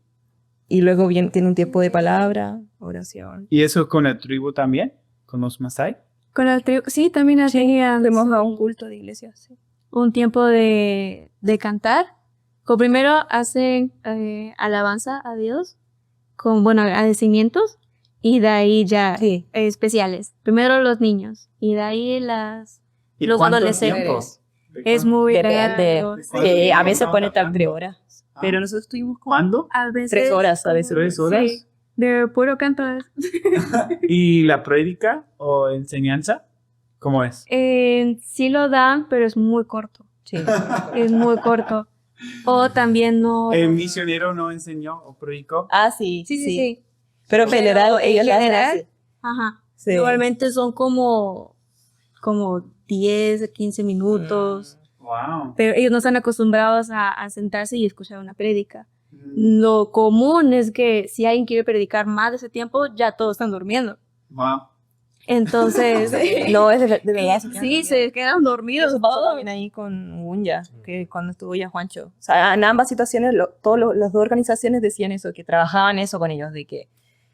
luego tiene un tiempo de palabra, oración. ¿Y eso con el tribu también? ¿Con los Masai? Con la tribu, sí, también hacían Hacemos a un culto de iglesia, sí. un tiempo de cantar. Como primero hacen alabanza a Dios, con, bueno, agradecimientos, y de ahí ya Sí. especiales. Primero los niños, y de ahí ¿Y los cuánto adolescentes. tiempo? Es muy Depende. largo. Sí. A veces pone hasta ¿Cuánto? 3 horas. Pero nosotros estuvimos como ¿Cuándo? A veces 3 horas, a veces. 3 horas. Sí, de puro canto. ¿Y la prédica o enseñanza? ¿Cómo es? Sí lo dan, pero es muy corto. Sí. Es muy corto. O también no. ¿El misionero no enseñó o predicó? Ah, sí. Sí. Pero en general, ellos la hacen general, así. Ajá. Sí. Igualmente son como 10, 15 minutos. Wow. Pero ellos no están acostumbrados a sentarse y escuchar una prédica. Lo común es que si alguien quiere predicar más de ese tiempo, ya todos están durmiendo. Wow. Entonces, No, es de verdad. sí, se quedan dormidos Eso pasó todos. también ahí con Unya, que cuando estuvo ya Juancho. O sea, en ambas situaciones, las dos organizaciones decían eso, que trabajaban eso con ellos, de que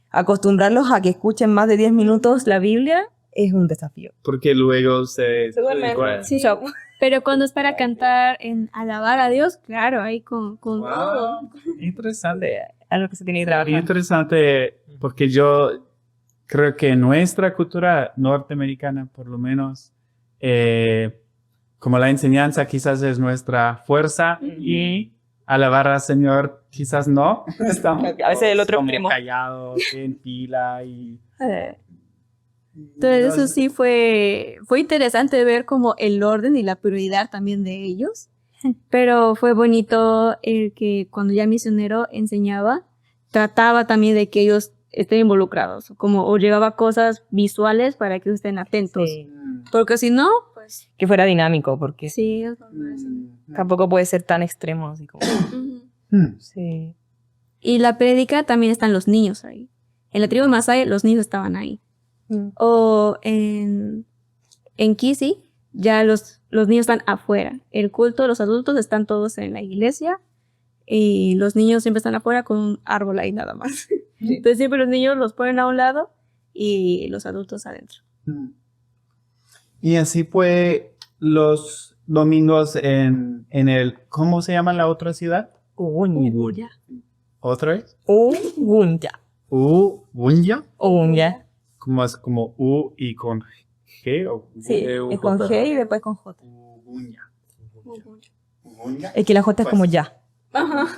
acostumbrarlos a que escuchen más de 10 minutos la Biblia es un desafío. Porque luego se duermen. igual. Sí, pero cuando es para cantar en alabar a Dios, claro, ahí con todo. Wow. Interesante. Algo que se tiene que trabajar. Interesante porque yo creo que nuestra cultura norteamericana, por lo menos, como la enseñanza quizás es nuestra fuerza y alabar al Señor quizás no. Estamos A veces el otro como extremo. callados, en fila y... Entonces eso sí fue interesante ver como el orden y la prioridad también de ellos, pero fue bonito el que cuando ya misionero enseñaba, trataba también de que ellos estén involucrados, como o llevaba cosas visuales para que estén atentos, Sí. porque si no, pues Que fuera dinámico, porque sí. tampoco puede ser tan extremo. Así como. Ujú. Sí. Y la prédica también están los niños ahí. En la tribu Masai los niños estaban ahí. O en Kisi ya los niños están afuera. El culto, los adultos están todos en la iglesia y los niños siempre están afuera con un árbol ahí nada más. Entonces siempre los niños los ponen a un lado y los adultos adentro. Y así fue los domingos en el... ¿Cómo se llama la otra ciudad? Unya. ¿Otra vez? Unya. Ubunya. Ubunya. Como es como U y con G o Sí, es con G y después con J. Ubunya. Ubunya. Es que la J es como ya.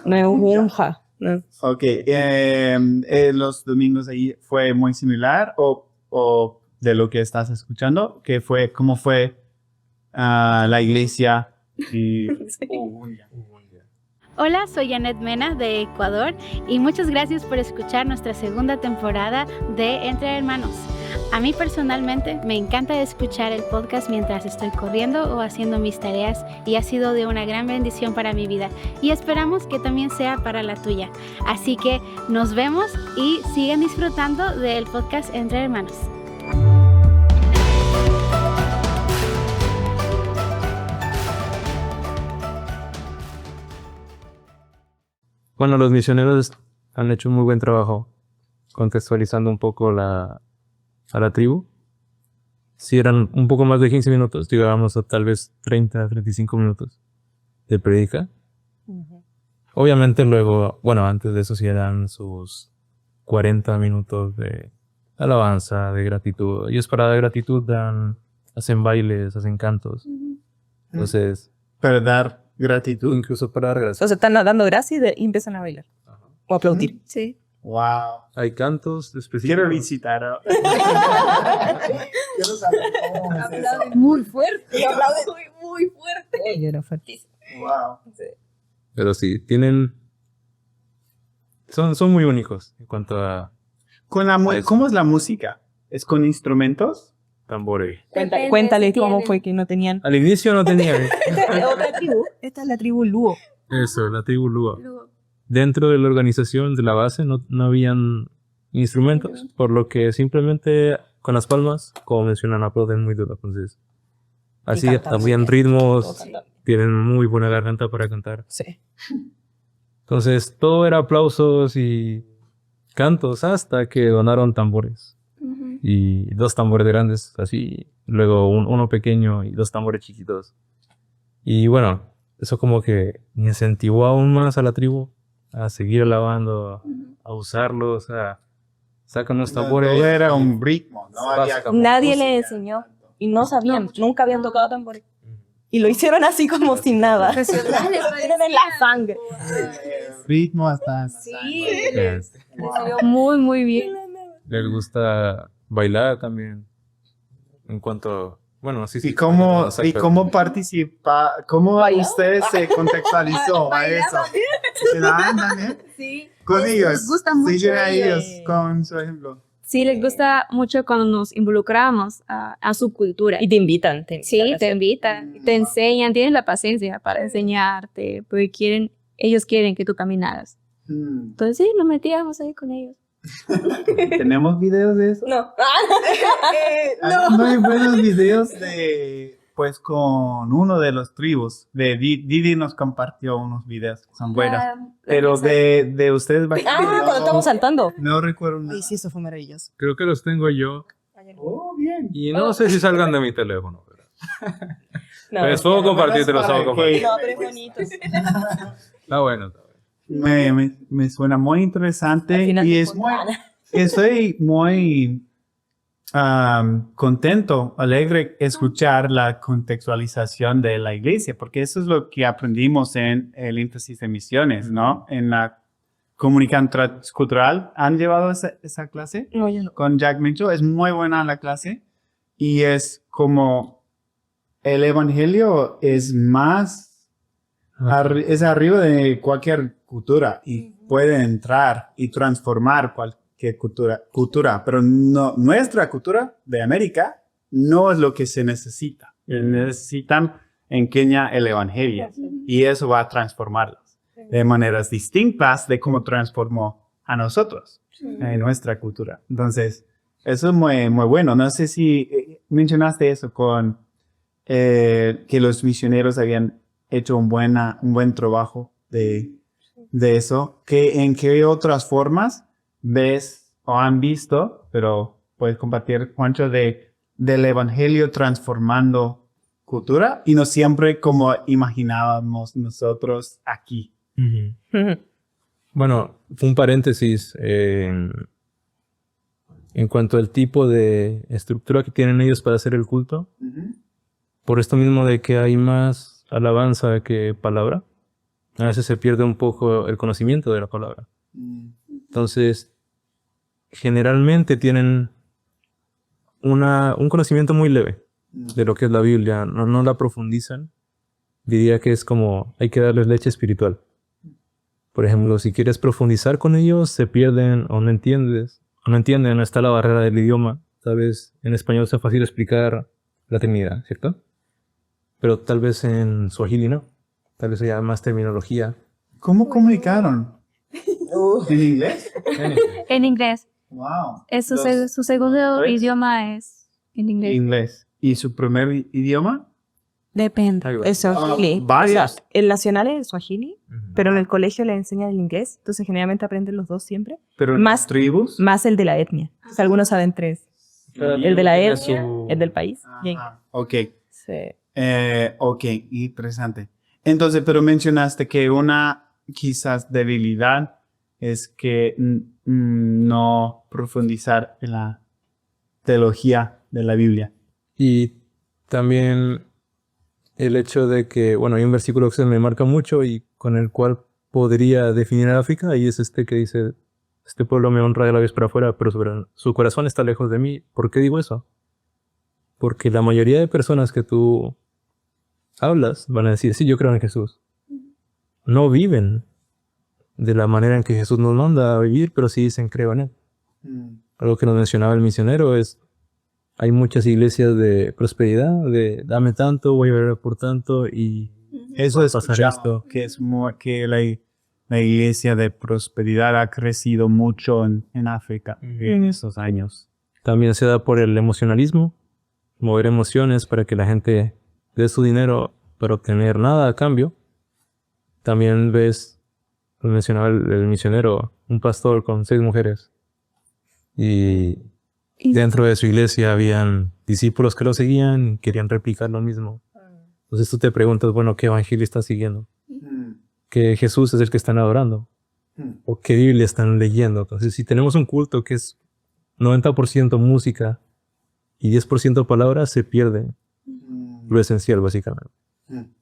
No es un ja. No. Ok, los domingos ahí fue muy similar o de lo que estás escuchando, ¿cómo fue la iglesia y Ubunya? Hola, soy Janet Mena de Ecuador y muchas gracias por escuchar nuestra segunda temporada de Entre Hermanos. A mí personalmente me encanta escuchar el podcast mientras estoy corriendo o haciendo mis tareas y ha sido de una gran bendición para mi vida y esperamos que también sea para la tuya. Así que nos vemos y sigan disfrutando del podcast Entre Hermanos. Bueno, los misioneros han hecho un muy buen trabajo contextualizando un poco a la tribu. Si eran un poco más de 15 minutos, llegábamos a tal vez 30, 35 minutos de predica. Obviamente luego, bueno, antes de eso sí eran sus 40 minutos de alabanza, de gratitud. Ellos para dar gratitud hacen bailes, hacen cantos. Entonces, Para dar gratitud. incluso para dar gracias. Entonces están dando gracias y empiezan a bailar. O a aplaudir. Sí. Wow. Hay cantos específicos. Quiero visitar. Quiero saber cómo es eso. Muy fuerte. Muy fuerte. Yo era fuertísimo. Wow. Pero sí, son muy únicos en cuanto a ¿Cómo es la música? ¿Es con instrumentos? tambores. Cuéntale cómo fue que no tenían. Al inicio no tenía Esta es otra tribu. Esta es la tribu Luo. eso, la tribu Lua. Dentro de la organización de la base no habían instrumentos, por lo que simplemente con las palmas, como mencionan, aplauden muy duro. Entonces, así cantan, habían sí. ritmos, tienen muy buena garganta para cantar. Sí. Entonces, todo era aplausos y cantos hasta que donaron tambores. Y 2 tambores grandes, así. Luego uno pequeño y 2 tambores chiquitos. Y bueno, eso como que incentivó aún más a la tribu a seguir alabando, a usarlos, a sacan los tambores. Todo era un ritmo, no había Básicamente. Nadie le enseñó. Y no sabían. Nunca habían tocado tambores. Y lo hicieron así como sin nada. Lo hicieron en la sangre. ritmo hasta. Sí. Les, Muy, muy bien. les gusta bailar también. En cuanto, bueno, sí, sí. ¿Y cómo participa? ¿Cómo ¿Bailar? usted se contextualizó a eso? Ándale. Sí. Con ellos. Les gusta mucho Sigue a ellos ellos. con su ejemplo. Sí, les gusta mucho cuando nos involucramos a su cultura. Y te invitan. Sí, te invitan, te enseñan, tienen la paciencia para enseñarte, porque ellos quieren que tú caminaras. Entonces sí, nos metíamos ahí con ellos. ¿Tenemos videos de eso? No. Hay muy buenos videos pues con uno de los tribus. Didi nos compartió unos videos que son buenos. Pero de ustedes Cuando estamos saltando. no recuerdo nada. Ay, sí, eso fue maravilloso. Creo que los tengo yo. Oh, bien. Y no sé si salgan de mi teléfono. Pero No, les puedo compartir, te los hago compartir. no, pero es bonito. Está bueno, está bueno. Me suena muy interesante Al final y te es muy, contarán. estoy muy contento, alegre escuchar la contextualización de la iglesia, porque eso es lo que aprendimos en el énfasis de misiones, ¿no? En la comunicación transcultural. ¿Han llevado esa clase? No, yo no. Con Jack Mitchell. Es muy buena la clase y es como el evangelio es más, es arriba de cualquier cultura y puede entrar y transformar cualquier cultura, pero no, nuestra cultura de América no es lo que se necesita. Necesitan en Kenia el evangelio y eso va a transformarlos de maneras distintas de cómo transformó a nosotros en nuestra cultura. Entonces, eso es muy, muy bueno. No sé si mencionaste eso con que los misioneros habían hecho un buen trabajo de eso. ¿En qué otras formas ves o han visto, pero puedes compartir, Juancho, del evangelio transformando cultura y no siempre como imaginábamos nosotros aquí? Bueno, fue un paréntesis. en cuanto al tipo de estructura que tienen ellos para hacer el culto, por esto mismo de que hay más alabanza que palabra, a veces se pierde un poco el conocimiento de la palabra. Entonces, generalmente tienen un conocimiento muy leve de lo que es la Biblia, no la profundizan. Diría que es como, hay que darles leche espiritual. Por ejemplo, si quieres profundizar con ellos, se pierden o no entienden, no está la barrera del idioma. Tal vez en español sea fácil explicar la Trinidad, ¿cierto? Pero tal vez en Swahili no. Tal vez haya más terminología. ¿Cómo comunicaron? ¿En inglés? En inglés. Wow. Su segundo idioma es en inglés. Inglés. ¿Y su primer idioma? Depende. Es Swahili. Varias. El nacional es Swahili, pero en el colegio le enseñan el inglés, entonces generalmente aprenden los dos siempre. Pero Más- tribus. Más el de la etnia. O sea, algunos saben 3. El de la etnia, el del país. y- Ok. Sí. Ok, interesante. Entonces, pero mencionaste que una quizás debilidad es que no profundizar en la teología de la Biblia. Y también el hecho de que, bueno, hay un versículo que se me marca mucho y con el cual podría definir a África, y es este que dice, este pueblo me honra de la vez para afuera, pero su corazón está lejos de mí. ¿Por qué digo eso? Porque la mayoría de personas que tú hablas van a decir, sí, yo creo en Jesús. No viven de la manera en que Jesús nos manda a vivir, pero sí dicen, creo en Él. Algo que nos mencionaba el misionero es, hay muchas iglesias de prosperidad, de dame tanto, voy a ver por tanto, y Eso va a es pasar esto. que es que la iglesia de prosperidad ha crecido mucho en África en esos años. También se da por el emocionalismo, mover emociones para que la gente dé su dinero para obtener nada a cambio. También ves, lo mencionaba el misionero, un pastor con 6 mujeres. Y dentro de su iglesia habían discípulos que lo seguían y querían replicar lo mismo. Entonces tú te preguntas, bueno, ¿qué evangelio estás siguiendo? ¿Qué Jesús es el que están adorando? ¿O qué Biblia están leyendo? Entonces, si tenemos un culto que es 90% música y 10% palabras, se pierde lo esencial, básicamente.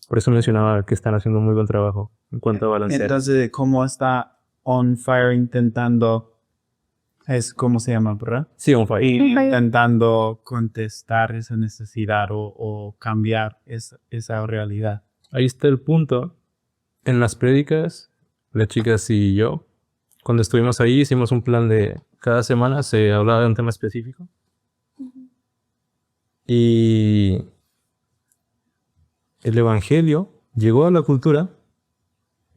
Por eso mencionaba que están haciendo un muy buen trabajo en cuanto a balancear. Entonces, ¿cómo está On Fire intentando, cómo se llama, verdad? Sí, on fire. Intentando contestar esa necesidad o cambiar esa realidad. Ahí está el punto. En las prédicas, las chicas y yo, cuando estuvimos ahí, hicimos un plan de cada semana se hablaba de un tema específico. Y el evangelio llegó a la cultura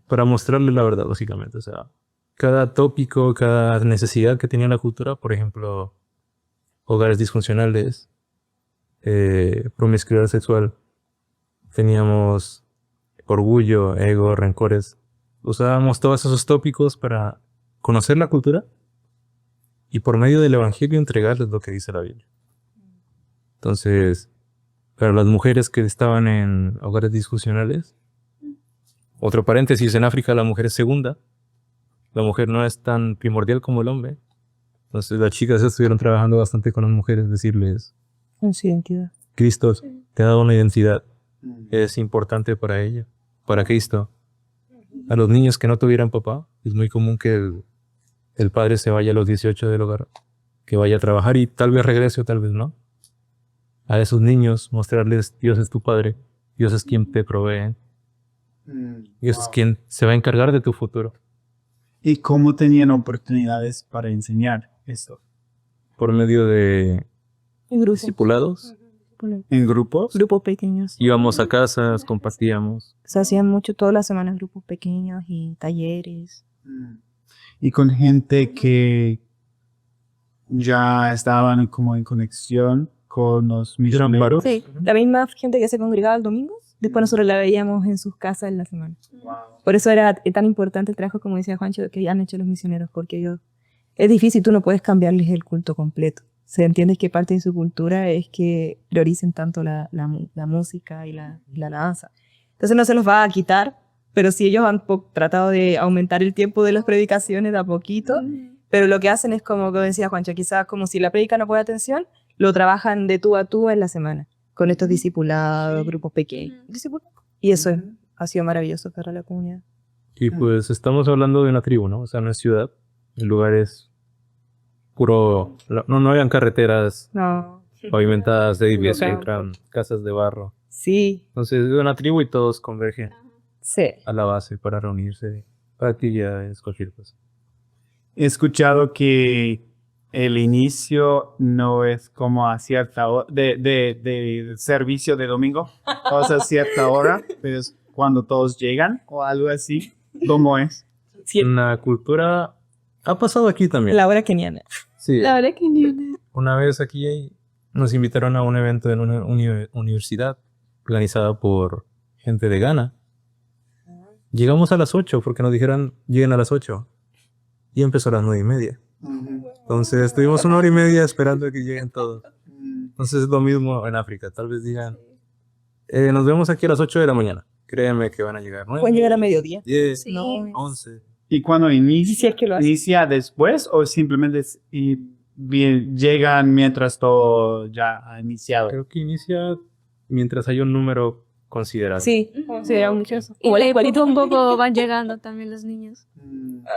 para mostrarle la verdad, básicamente. O sea, cada tópico, cada necesidad que tenía la cultura, por ejemplo, hogares disfuncionales, promiscuidad sexual, teníamos orgullo, ego, rencores. Usábamos todos esos tópicos para conocer la cultura y por medio del evangelio entregarles lo que dice la Biblia. Entonces, para las mujeres que estaban en hogares disfuncionales, otro paréntesis, en África la mujer es segunda. La mujer no es tan primordial como el hombre. Entonces las chicas estuvieron trabajando bastante con las mujeres, decirles, En su identidad. Cristo te ha dado una identidad, es importante para ella, para Cristo. A los niños que no tuvieran papá, es muy común que el padre se vaya a los 18 del hogar, que vaya a trabajar y tal vez regrese o tal vez no. A esos niños mostrarles, Dios es tu padre, Dios es quien te provee, Dios es quien se va a encargar de tu futuro. ¿Y cómo tenían oportunidades para enseñar esto? Por medio de En grupos. discipulados, ¿En grupos? Grupos pequeños. íbamos a casas, compartíamos. Se hacían mucho todas las semanas grupos pequeños y talleres. Y con gente que ya estaban como en conexión con los misioneros. Sí, la misma gente que se congregaba el domingo, después nosotros la veíamos en sus casas en la semana. Por eso era tan importante el trabajo, como decía Juancho, que han hecho los misioneros, porque ellos, es difícil, tú no puedes cambiarles el culto completo. Se entiende que parte de su cultura es que prioricen tanto la música y la danza. Entonces no se los va a quitar, pero si ellos han tratado de aumentar el tiempo de las predicaciones de a poquito, Pero lo que hacen es como decía Juancho, quizás como si la prédica no pone atención, lo trabajan de tú a tú en la semana, con estos discipulados, grupos pequeños. Y eso ha sido maravilloso para la comunidad. Y pues estamos hablando de una tribu, ¿no? O sea, no es ciudad. El lugar es puro... No habían carreteras No. pavimentadas de edificios, Puro eran casas de barro. Sí, Entonces es una tribu y todos convergen sí. a la base para reunirse, para actividades, cualquier cosa. He escuchado que el inicio no es como a cierta hora de servicio de domingo, o sea, a cierta hora, pero es cuando todos llegan o algo así. ¿Cómo es? Sí, Una cultura... Ha pasado aquí también. la hora keniana. Sí. La verdad que ni Una vez aquí nos invitaron a un evento en una universidad organizada por gente de Ghana. Llegamos a las 8 porque nos dijeron lleguen a las 8 y empezó a las 9:30. Entonces estuvimos 1 hora y media esperando a que lleguen todos. Entonces es lo mismo en África. Tal vez digan nos vemos aquí a las 8 de la mañana. Créeme que van a llegar 9, Pueden llegar a mediodía. 10, Sí. No. 11. ¿Y cuando inicia, Si es que lo hacen. inicia después o simplemente llegan mientras todo ya ha iniciado? Creo que inicia mientras hay un número considerable. Sí, considera mucho eso. Y poco a poco van llegando también los niños.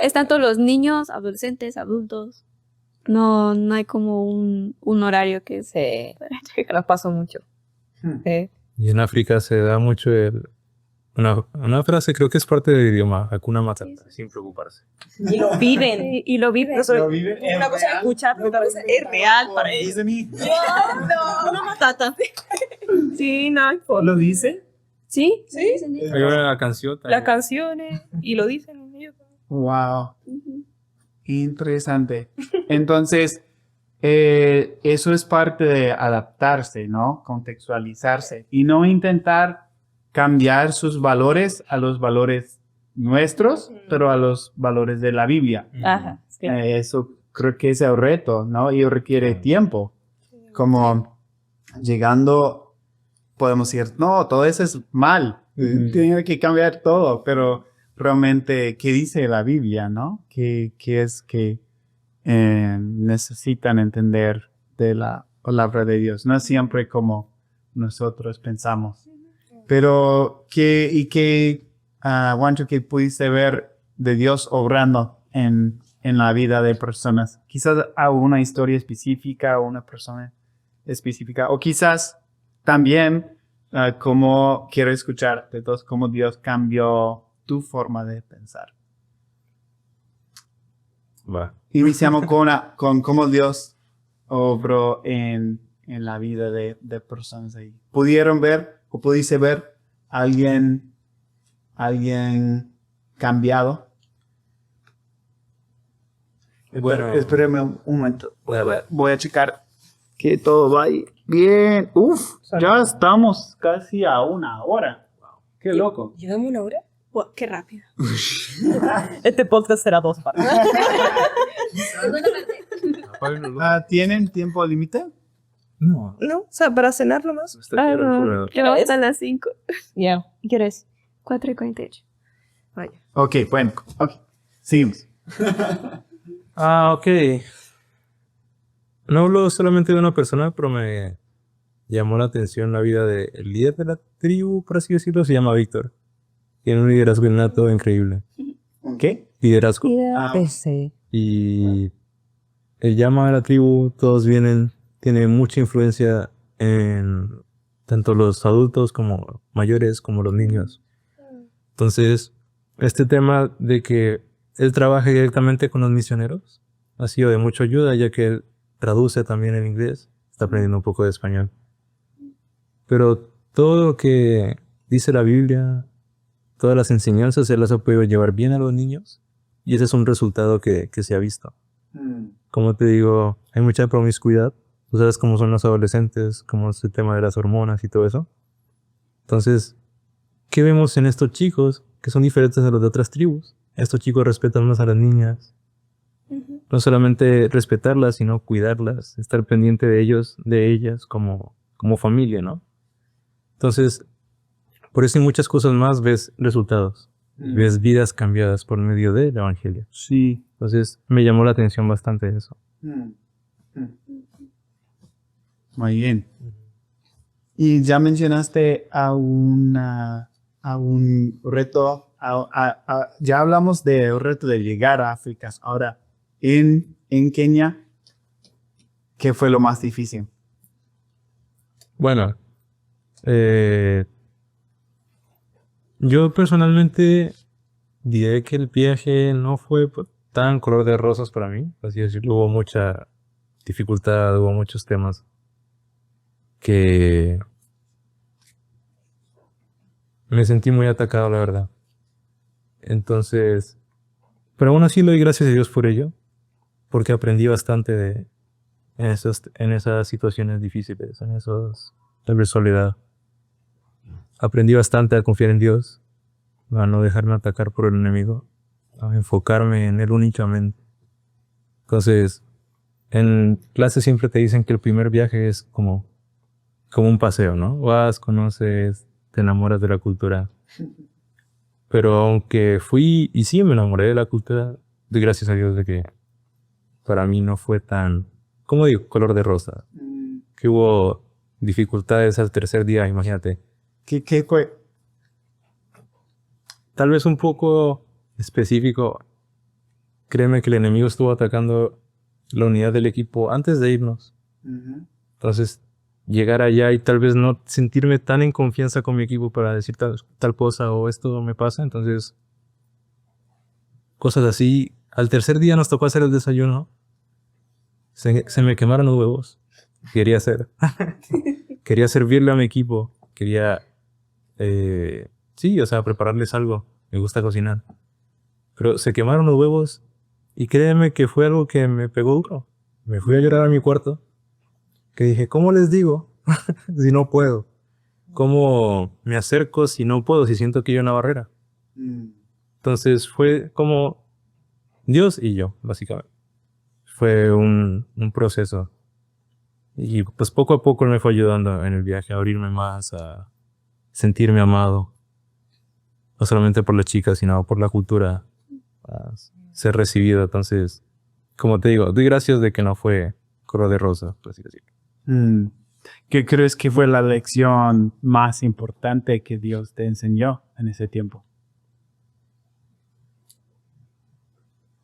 Están todos los niños, adolescentes, adultos. No hay como un horario que Sí, los paso mucho. Sí. Y en África se da mucho una frase, creo que es parte del idioma, Hakuna Matata, sin preocuparse. Y lo viven. Sí, y lo viven. Eso ¿Lo viven? es una cosa de escuchar, pero otra cosa es real para ellos. No, una matata. Sí, no hay forma. ¿Lo dice? Sí, Sí. Hay una canción también. Las canciones y lo dicen ellos. Wow. Interesante. Entonces, eso es parte de adaptarse, ¿no? Contextualizarse y no intentar cambiar sus valores a los valores nuestros, pero a los valores de la Biblia. Ajá. Sí. Eso creo que es el reto, ¿no? Y requiere tiempo. Como llegando, podemos decir, no, todo eso es mal. Tiene que cambiar todo, pero realmente, ¿qué dice la Biblia, no? ¿Qué es que necesitan entender de la palabra de Dios? No es siempre como nosotros pensamos. Pero, Juancho, que pudiste ver de Dios obrando en la vida de personas? Quizás a una historia específica o una persona específica, o quizás también como quiero escuchar de todos cómo Dios cambió tu forma de pensar. Va. Iniciamos con cómo Dios obró en la vida de personas ahí. ¿Pudieron ver o pudiste ver a alguien cambiado? Bueno. Espérame un momento. Voy a checar que todo va ahí bien. Uf, ya estamos casi a 1 hora. Qué loco. ¿Llegamos a 1 hora? Wow, qué rápido. Este podcast será 2 partes. ¿Tienen tiempo límite? No. No, o sea, para cenar nomás. Ah, no. Que vamos a las 5. Ya. ¿Y qué eres? 4:48. Vaya. Ok, bueno. Okay. Seguimos. Ok. No hablo solamente de una persona, pero me llamó la atención la vida del líder de la tribu, por así decirlo, se llama Víctor. Tiene un liderazgo innato increíble. ¿Qué? Liderazgo. PC. Y él llama a la tribu, todos vienen, tiene mucha influencia en tanto los adultos como mayores, como los niños. Entonces, este tema de que él trabaje directamente con los misioneros ha sido de mucha ayuda, ya que él traduce también en inglés, está aprendiendo un poco de español. Pero todo lo que dice la Biblia, todas las enseñanzas, él las ha podido llevar bien a los niños y ese es un resultado que se ha visto. Como te digo, hay mucha promiscuidad. Tú sabes cómo son los adolescentes, cómo es el tema de las hormonas y todo eso. Entonces, ¿qué vemos en estos chicos que son diferentes a los de otras tribus? Estos chicos respetan más a las niñas. No solamente respetarlas, sino cuidarlas, estar pendiente de ellos, de ellas como familia, ¿no? Entonces, por eso en muchas cosas más ves resultados. ves vidas cambiadas por medio del evangelio. Sí. Entonces me llamó la atención bastante eso. Muy bien. Y ya mencionaste a un reto, ya hablamos del reto de llegar a África. Ahora, en Kenia, ¿qué fue lo más difícil? Bueno, yo personalmente diré que el viaje no fue tan color de rosas para mí. Así decirlo, hubo mucha dificultad, hubo muchos temas que me sentí muy atacado, la verdad. Entonces, pero aún así le doy gracias a Dios por ello, porque aprendí bastante en esas situaciones difíciles, en esos de soledad. Aprendí bastante a confiar en Dios, a no dejarme atacar por el enemigo, a enfocarme en Él únicamente. Entonces, en clase siempre te dicen que el primer viaje es como un paseo, ¿no? Vas, conoces, te enamoras de la cultura. Pero aunque fui y sí me enamoré de la cultura, doy gracias a Dios de que para mí no fue tan, ¿cómo digo? Color de rosa. Que hubo dificultades al tercer día, imagínate. ¿Qué fue? Tal vez un poco específico. Créeme que el enemigo estuvo atacando la unidad del equipo antes de irnos. Entonces, llegar allá y tal vez no sentirme tan en confianza con mi equipo para decir tal cosa o esto me pasa. Entonces, cosas así. Al tercer día nos tocó hacer el desayuno. Se me quemaron los huevos. Quería servirle a mi equipo. Quería, prepararles algo. Me gusta cocinar. Pero se quemaron los huevos y créeme que fue algo que me pegó duro. Me fui a llorar a mi cuarto. Que dije, ¿cómo les digo si no puedo? ¿Cómo me acerco si no puedo, si siento que hay una barrera? Entonces fue como Dios y yo, básicamente. Fue un proceso. Y pues poco a poco me fue ayudando en el viaje a abrirme más, a sentirme amado. No solamente por las chicas, sino por la cultura. A ser recibido. Entonces, como te digo, doy gracias de que no fue color de rosa, por así decirlo. ¿Qué crees que fue la lección más importante que Dios te enseñó en ese tiempo?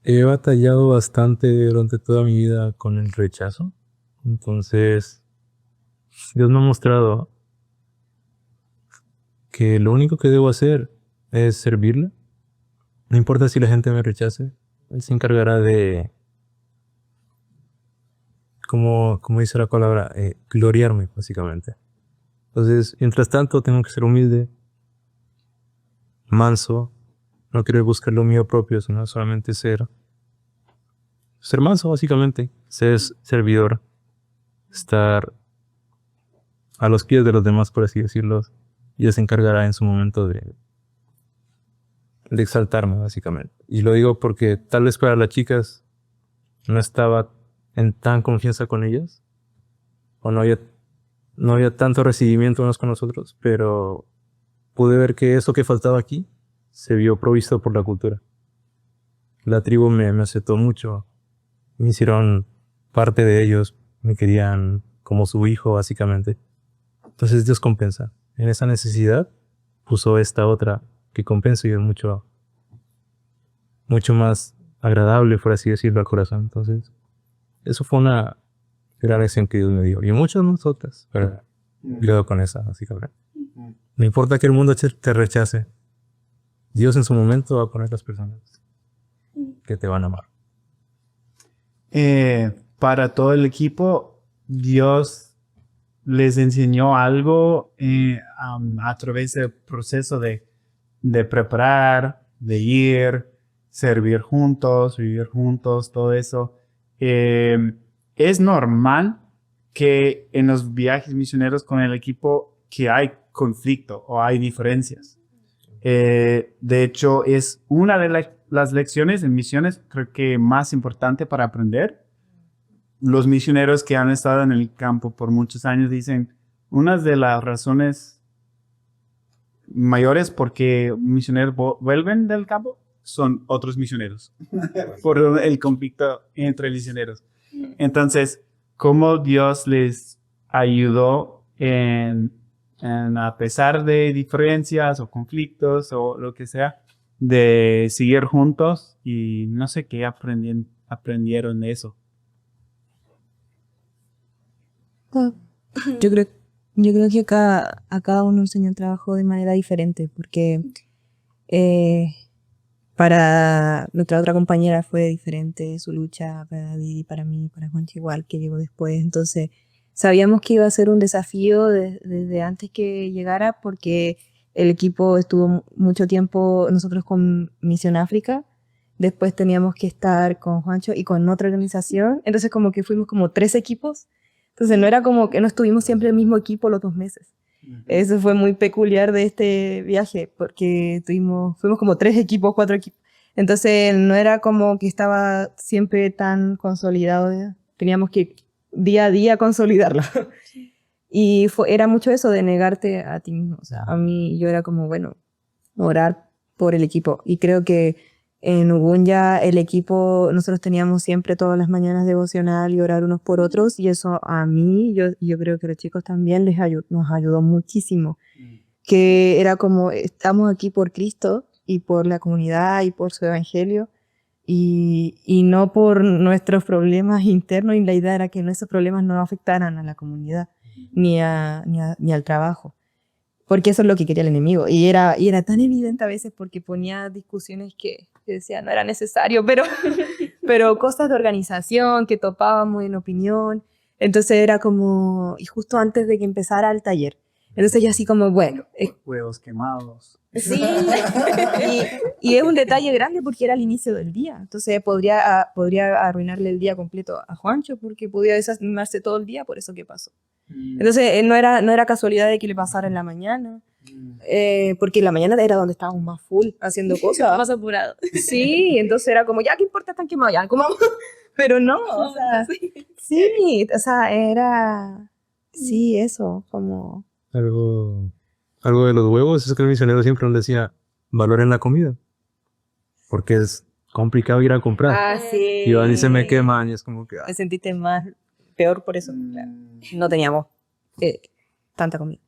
He batallado bastante durante toda mi vida con el rechazo. Entonces, Dios me ha mostrado que lo único que debo hacer es servirle. No importa si la gente me rechace. Él se encargará de, como dice la palabra, gloriarme, básicamente. Entonces, mientras tanto, tengo que ser humilde, manso, no querer buscar lo mío propio, sino solamente ser manso, básicamente, ser servidor, estar a los pies de los demás, por así decirlo, y Él se encargará en su momento de exaltarme, básicamente. Y lo digo porque tal vez para las chicas no estaba en tan confianza con ellas, o no había tanto recibimiento unos con nosotros, pero pude ver que eso que faltaba aquí se vio provisto por la cultura. La tribu me aceptó mucho, me hicieron parte de ellos, me querían como su hijo, básicamente. Entonces Dios compensa. En esa necesidad puso esta otra que compensa y es mucho más agradable, por así decirlo, al corazón. Entonces, eso fue una gran lección que Dios me dio. Y muchas más otras, pero cuidado con esa, básicamente. No importa que el mundo te rechace, Dios en su momento va a poner las personas que te van a amar. Para todo el equipo, Dios les enseñó algo a través del proceso de preparar, de ir, servir juntos, vivir juntos, todo eso. Es normal que en los viajes misioneros con el equipo que hay conflicto o hay diferencias. De hecho, es una de las lecciones en misiones, creo que más importante para aprender. Los misioneros que han estado en el campo por muchos años dicen, una de las razones mayores porque misioneros vuelven del campo, son otros misioneros por el conflicto entre misioneros. Entonces, ¿cómo Dios les ayudó a pesar de diferencias o conflictos o lo que sea, de seguir juntos? Y no sé qué aprendieron de eso. Yo creo que a cada uno el Señor trabajó de manera diferente, porque para nuestra otra compañera fue diferente su lucha, para Didi, para mí, para Juancho igual, que llegó después. Entonces, sabíamos que iba a ser un desafío desde antes que llegara, porque el equipo estuvo mucho tiempo nosotros con Misión África, después teníamos que estar con Juancho y con otra organización, entonces como que fuimos como 3 equipos. Entonces no era como que no estuvimos siempre en el mismo equipo los 2 meses. Eso fue muy peculiar de este viaje, porque fuimos como 3 equipos, 4 equipos. Entonces no era como que estaba siempre tan consolidado. Teníamos que día a día consolidarlo. Y era mucho eso de negarte a ti mismo. O sea, a mí yo era como, bueno, orar por el equipo. Y creo que en Ubunya el equipo, nosotros teníamos siempre todas las mañanas devocional y orar unos por otros, y eso a mí, yo creo que a los chicos también nos ayudó muchísimo. Que era como, estamos aquí por Cristo y por la comunidad y por su evangelio, y no por nuestros problemas internos, y la idea era que nuestros problemas no afectaran a la comunidad ni al trabajo. Porque eso es lo que quería el enemigo. Y era tan evidente a veces, porque ponía discusiones que decía no era necesario, pero cosas de organización que topábamos en opinión. Entonces era como, y justo antes de que empezara el taller. Entonces yo así como, bueno. Huevos quemados. Sí, y es un detalle grande porque era el inicio del día. Entonces podría arruinarle el día completo a Juancho, porque podía desanimarse todo el día por eso que pasó. Entonces no era casualidad de que le pasara en la mañana, porque en la mañana era donde estábamos más full haciendo cosas. Más apurado. Sí, entonces era como, ya, ¿qué importa? Están quemados, ya, comamos. Pero no, o sea, sí, o sea, era, sí, eso, como... Algo de los huevos es que el misionero siempre nos decía, valoren la comida, porque es complicado ir a comprar. Ah, sí. Y van y se me queman y es como que... Me sentiste peor por eso. Claro. No teníamos tanta comida.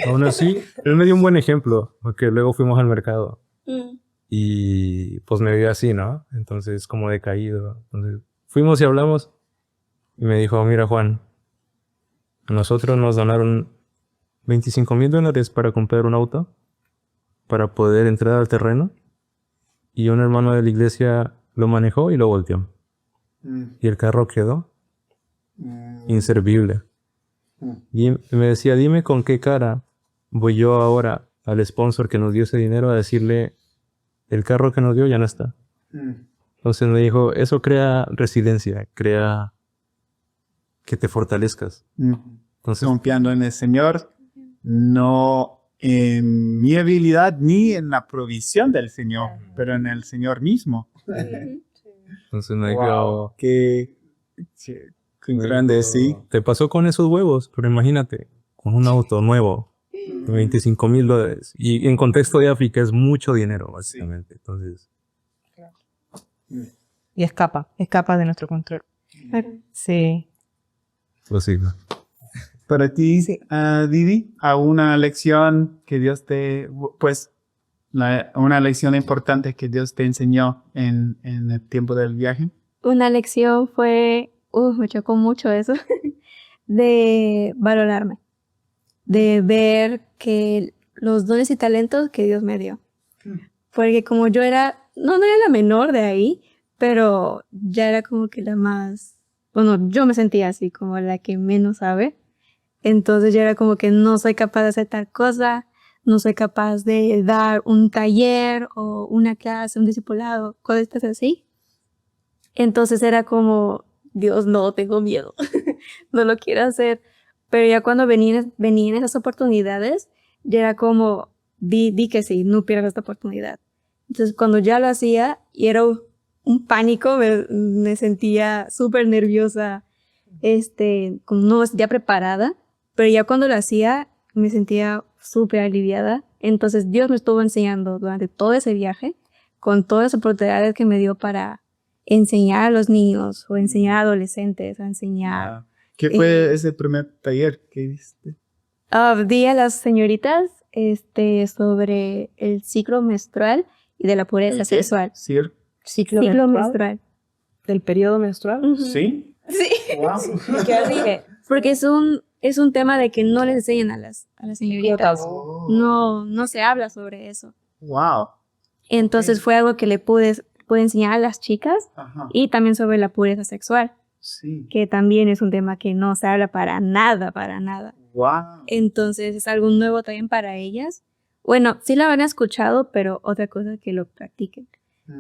Aún así, él me dio un buen ejemplo, porque luego fuimos al mercado y pues me vio así, ¿no? Entonces como decaído. Entonces, fuimos y hablamos y me dijo, mira Juan, nosotros nos donaron $25,000 para comprar un auto, para poder entrar al terreno, y un hermano de la iglesia lo manejó y lo volteó. Y el carro quedó inservible. Y me decía, dime con qué cara voy yo ahora al sponsor que nos dio ese dinero a decirle, el carro que nos dio ya no está. Entonces me dijo, eso crea resiliencia, crea que te fortalezcas. Entonces, confiando en el Señor, no en mi habilidad ni en la provisión del Señor, pero en el Señor mismo. entonces me dijo, Wow, qué grande, sí. te pasó con esos huevos, pero imagínate, con un auto nuevo de $25,000. Y en contexto de África es mucho dinero, básicamente. Entonces, Y escapa de nuestro control. Sí. pues sí. Para ti, Sí. Didi, ¿alguna lección que Dios una lección importante que Dios te enseñó en el tiempo del viaje? Una lección fue, me chocó mucho eso, de valorarme, de ver que los dones y talentos que Dios me dio. Porque como yo no era la menor de ahí, pero ya era como que la más, bueno, yo me sentía así, como la que menos sabe. Entonces ya era como que no soy capaz de hacer tal cosa, no soy capaz de dar un taller o una clase, un discipulado, cosas así. Entonces era como, Dios, no, tengo miedo, no lo quiero hacer. Pero ya cuando venían esas oportunidades, ya era como, di que sí, no pierdas esta oportunidad. Entonces cuando ya lo hacía, y era un pánico, me sentía súper nerviosa, como no ya preparada, pero ya cuando lo hacía, me sentía súper aliviada. Entonces Dios me estuvo enseñando durante todo ese viaje, con todas las oportunidades que me dio para enseñar a los niños o enseñar a adolescentes, a enseñar. Ah, ¿qué fue ese primer taller que hiciste? Di a las señoritas sobre el ciclo menstrual y de la pureza sexual. ¿Sí? Ciclo Ciclo menstrual, menstrual. del periodo menstrual. Ujú. ¿Sí? Sí. Wow. ¿Qué dije? Porque es un tema de que no les enseñan a las señoritas. No se habla sobre eso. Wow. Entonces Ok. fue algo que le pude enseñar a las chicas Ajá. y también sobre la pureza sexual, Sí. que también es un tema que no se habla para nada, para nada. Wow. Entonces es algo nuevo también para ellas. Bueno, sí lo habían escuchado, pero otra cosa es que lo practiquen.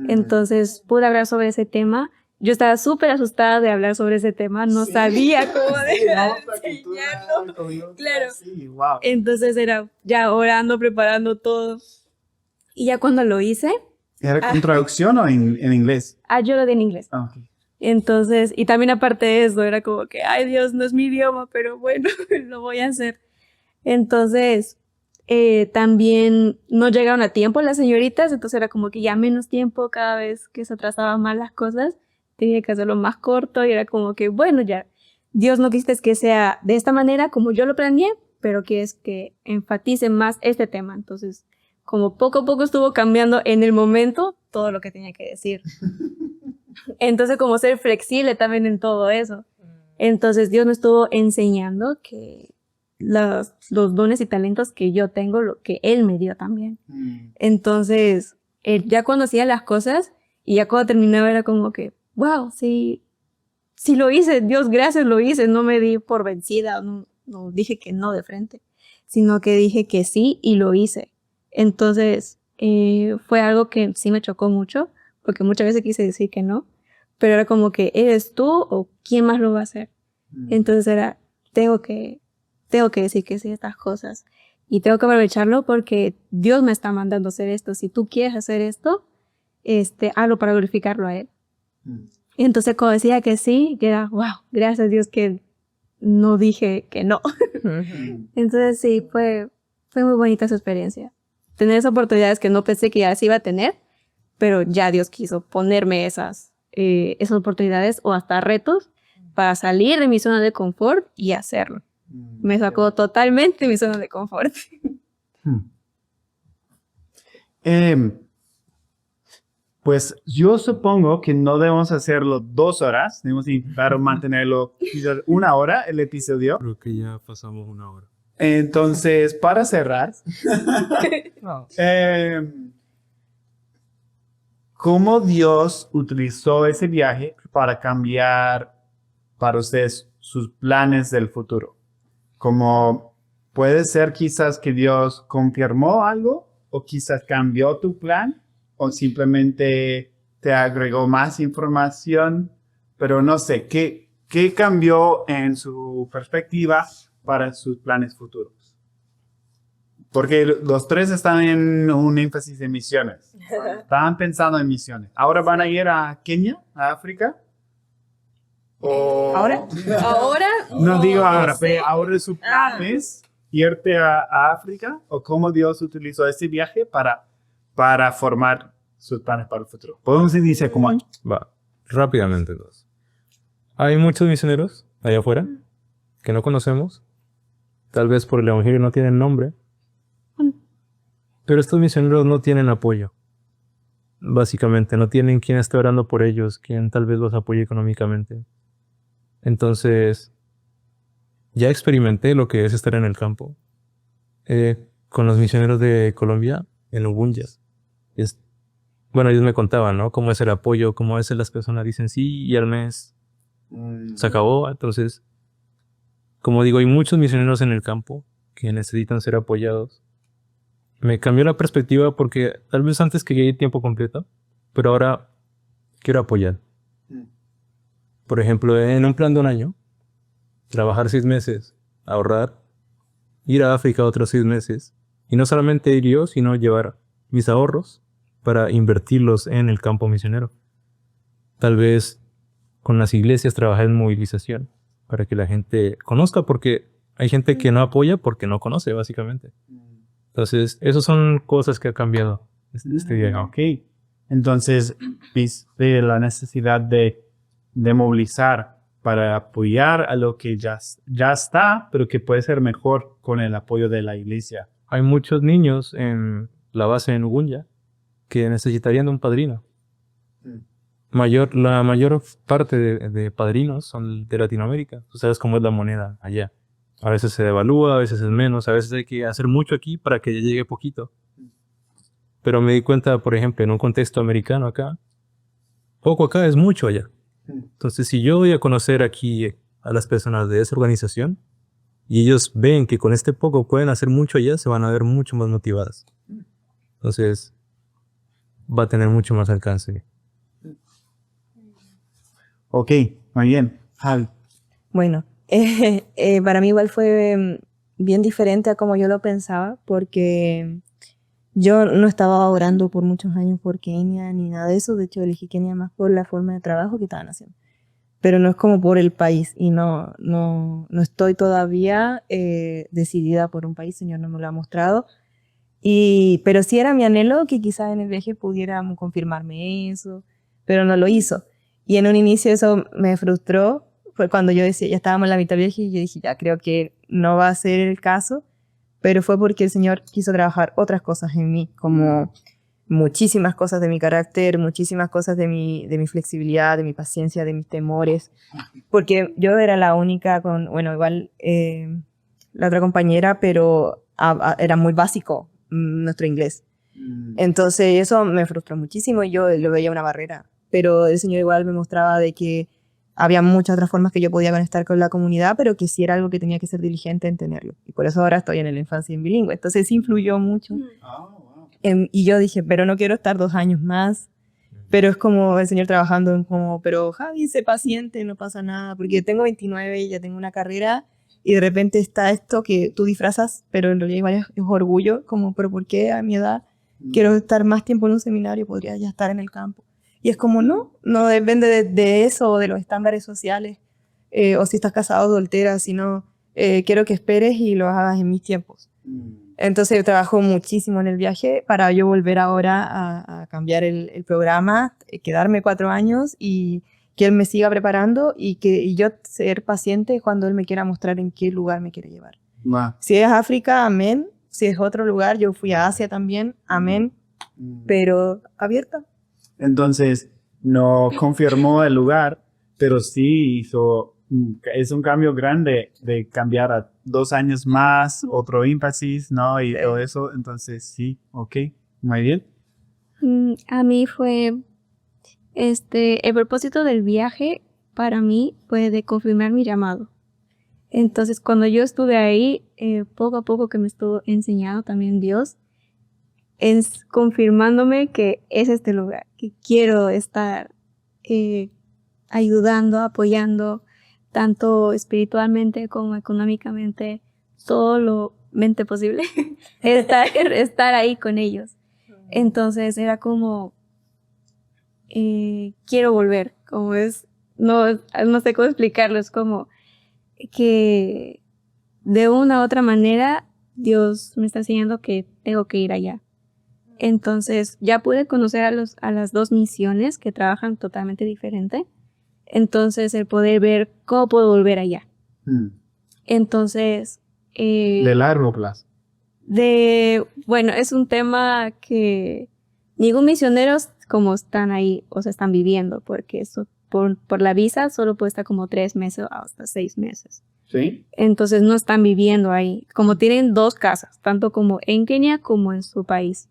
Entonces pude hablar sobre ese tema. Yo estaba súper asustada de hablar sobre ese tema, no Sí. sabía cómo Sí, dejar ¿no? de enseñarlo. Claro. Claro. Sí, wow. Entonces era ya orando, preparando todo. Y ya cuando lo hice, ¿Era con traducción o en inglés? yo lo di en inglés. Ah, ok. Entonces, y también aparte de eso, era como que, ay Dios, no es mi idioma, pero bueno, lo voy a hacer. Entonces, también no llegaron a tiempo las señoritas, entonces era como que ya menos tiempo cada vez que se atrasaban más las cosas, tenía que hacerlo más corto y era como que, bueno, ya, Dios no quisiste que sea de esta manera como yo lo planeé, pero quieres que enfatice más este tema. Entonces, como poco a poco estuvo cambiando en el momento todo lo que tenía que decir. Entonces, como ser flexible también en todo eso. Entonces, Dios me estuvo enseñando que los dones y talentos que yo tengo, lo que Él me dio también. Entonces, ya cuando hacía las cosas y ya cuando terminaba era como que, wow, sí lo hice, Dios, gracias, lo hice. No me di por vencida, no dije que no de frente, sino que dije que sí y lo hice. Entonces, fue algo que sí me chocó mucho, porque muchas veces quise decir que no, pero era como que, ¿eres tú o quién más lo va a hacer? Entonces era, tengo que decir que sí a estas cosas y tengo que aprovecharlo porque Dios me está mandando a hacer esto. Si tú quieres hacer esto, hazlo para glorificarlo a Él. Y entonces cuando decía que sí, que era, wow, gracias a Dios que no dije que no. Entonces sí, fue muy bonita esa experiencia. Tener esas oportunidades que no pensé que ya se iba a tener, pero ya Dios quiso ponerme esas oportunidades o hasta retos para salir de mi zona de confort y hacerlo. Me sacó totalmente de mi zona de confort. Pues yo supongo que no debemos hacerlo 2 horas, debemos intentar mantenerlo quizás 1 hora el episodio. Creo que ya pasamos 1 hora. Entonces, para cerrar, ¿cómo Dios utilizó ese viaje para cambiar para ustedes sus planes del futuro? Como puede ser quizás que Dios confirmó algo o quizás cambió tu plan o simplemente te agregó más información, pero no sé, ¿qué cambió en su perspectiva para sus planes futuros? Porque los 3 están en un énfasis de misiones. Estaban pensando en misiones. ¿Ahora van a ir a Kenia, a África? ¿O... ¿Ahora? Ahora No digo ahora, pero ahora su plan es irte a África, o cómo Dios utilizó este viaje para formar sus planes para el futuro. Podemos decir como Va, rápidamente entonces. Hay muchos misioneros allá afuera que no conocemos. Tal vez por el evangelio no tienen nombre. Pero estos misioneros no tienen apoyo. Básicamente, no tienen quien esté orando por ellos, quien tal vez los apoye económicamente. Entonces, ya experimenté lo que es estar en el campo. Con los misioneros de Colombia, en Ubunjas. Bueno, ellos me contaban, ¿no? Cómo es el apoyo, cómo a veces las personas dicen sí y al mes se acabó. Entonces, como digo, hay muchos misioneros en el campo que necesitan ser apoyados. Me cambió la perspectiva porque tal vez antes quería ir tiempo completo, pero ahora quiero apoyar. Por ejemplo, en un plan de 1 año, trabajar 6 meses, ahorrar, ir a África otros 6 meses, y no solamente ir yo, sino llevar mis ahorros para invertirlos en el campo misionero. Tal vez con las iglesias trabajar en movilización para que la gente conozca, porque hay gente que no apoya porque no conoce, básicamente. Entonces, esas son cosas que ha cambiado este viaje. Ok. Entonces, viste la necesidad de movilizar para apoyar a lo que ya está, pero que puede ser mejor con el apoyo de la iglesia. Hay muchos niños en la base en Ugunya que necesitarían de un padrino. La mayor parte de padrinos son de Latinoamérica. Tú sabes cómo es la moneda allá. A veces se devalúa, a veces es menos, a veces hay que hacer mucho aquí para que llegue poquito. Pero me di cuenta, por ejemplo, en un contexto americano acá, poco acá es mucho allá. Entonces, si yo voy a conocer aquí a las personas de esa organización y ellos ven que con este poco pueden hacer mucho allá, se van a ver mucho más motivadas. Entonces, va a tener mucho más alcance. Ok, muy bien. Javi. Bueno, para mí igual fue bien diferente a como yo lo pensaba, porque yo no estaba orando por muchos años por Kenia ni nada de eso. De hecho, elegí Kenia más por la forma de trabajo que estaban haciendo. Pero no es como por el país, y no estoy todavía decidida por un país, Señor no me lo ha mostrado. Pero sí era mi anhelo que quizás en el viaje pudiera confirmarme eso, pero no lo hizo. Y en un inicio eso me frustró. Fue cuando yo decía, ya estábamos en la mitad del viaje y yo dije, ya creo que no va a ser el caso, pero fue porque el Señor quiso trabajar otras cosas en mí, como muchísimas cosas de mi carácter, muchísimas cosas de mi flexibilidad, de mi paciencia, de mis temores, porque yo era la única bueno, igual la otra compañera, pero era muy básico nuestro inglés. Entonces eso me frustró muchísimo y yo lo veía una barrera, pero el Señor igual me mostraba de que había muchas otras formas que yo podía conectar con la comunidad, pero que sí era algo que tenía que ser diligente en tenerlo. Y por eso ahora estoy en el infancia en bilingüe. Entonces sí influyó mucho. Y yo dije, pero no quiero estar 2 años más. Pero es como el Señor trabajando en como, pero Javi, sé paciente, no pasa nada. Porque tengo 29 y ya tengo una carrera y de repente está esto que tú disfrazas, pero en realidad igual es orgullo. Como, pero ¿por qué a mi edad quiero estar más tiempo en un seminario? Podría ya estar en el campo. Y es como, no depende de eso o de los estándares sociales, o si estás casado o soltera, sino quiero que esperes y lo hagas en mis tiempos. Entonces yo trabajo muchísimo en el viaje para yo volver ahora a cambiar el programa, quedarme 4 años y que él me siga preparando y yo ser paciente cuando él me quiera mostrar en qué lugar me quiere llevar. Wow. Si es África, amén. Si es otro lugar, yo fui a Asia también, amén. Pero abierta. Entonces, no confirmó el lugar, pero sí es un cambio grande de cambiar a 2 años más, otro énfasis, ¿no? Y todo eso. Entonces, sí, ok, muy bien. A mí fue, el propósito del viaje para mí fue de confirmar mi llamado. Entonces, cuando yo estuve ahí, poco a poco que me estuvo enseñando también Dios, es confirmándome que es este lugar, que quiero estar ayudando, apoyando, tanto espiritualmente como económicamente, todo lo mente posible, estar ahí con ellos. Entonces era como, quiero volver, como es, no sé cómo explicarlo, es como que de una u otra manera Dios me está enseñando que tengo que ir allá. Entonces ya pude conocer a las 2 misiones que trabajan totalmente diferente. Entonces el poder ver cómo puedo volver allá. Entonces... de largo plazo. Bueno, es un tema que ningún misionero como están ahí, o sea, están viviendo, porque eso, por la visa solo puede estar como 3 meses hasta 6 meses. ¿Sí? Entonces no están viviendo ahí, como tienen 2 casas, tanto como en Kenia como en su país.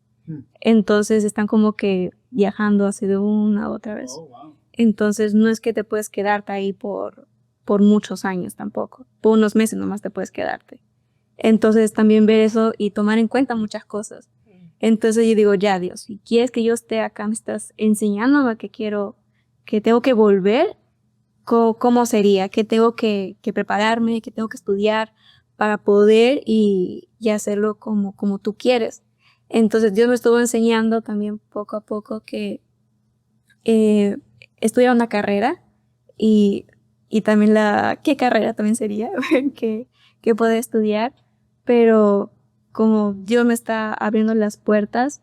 Entonces están como que viajando así de una a otra vez. Oh, wow. Entonces no es que te puedes quedarte ahí por muchos años tampoco. Por unos meses nomás te puedes quedarte. Entonces también ver eso y tomar en cuenta muchas cosas. Entonces yo digo, ya Dios, si quieres que yo esté acá, me estás enseñándome que tengo que volver, ¿cómo sería? Que tengo que prepararme, que tengo que estudiar para poder y hacerlo como tú quieres. Entonces Dios me estuvo enseñando también poco a poco que estudiar una carrera y también ¿qué carrera también sería? que pueda estudiar, pero como Dios me está abriendo las puertas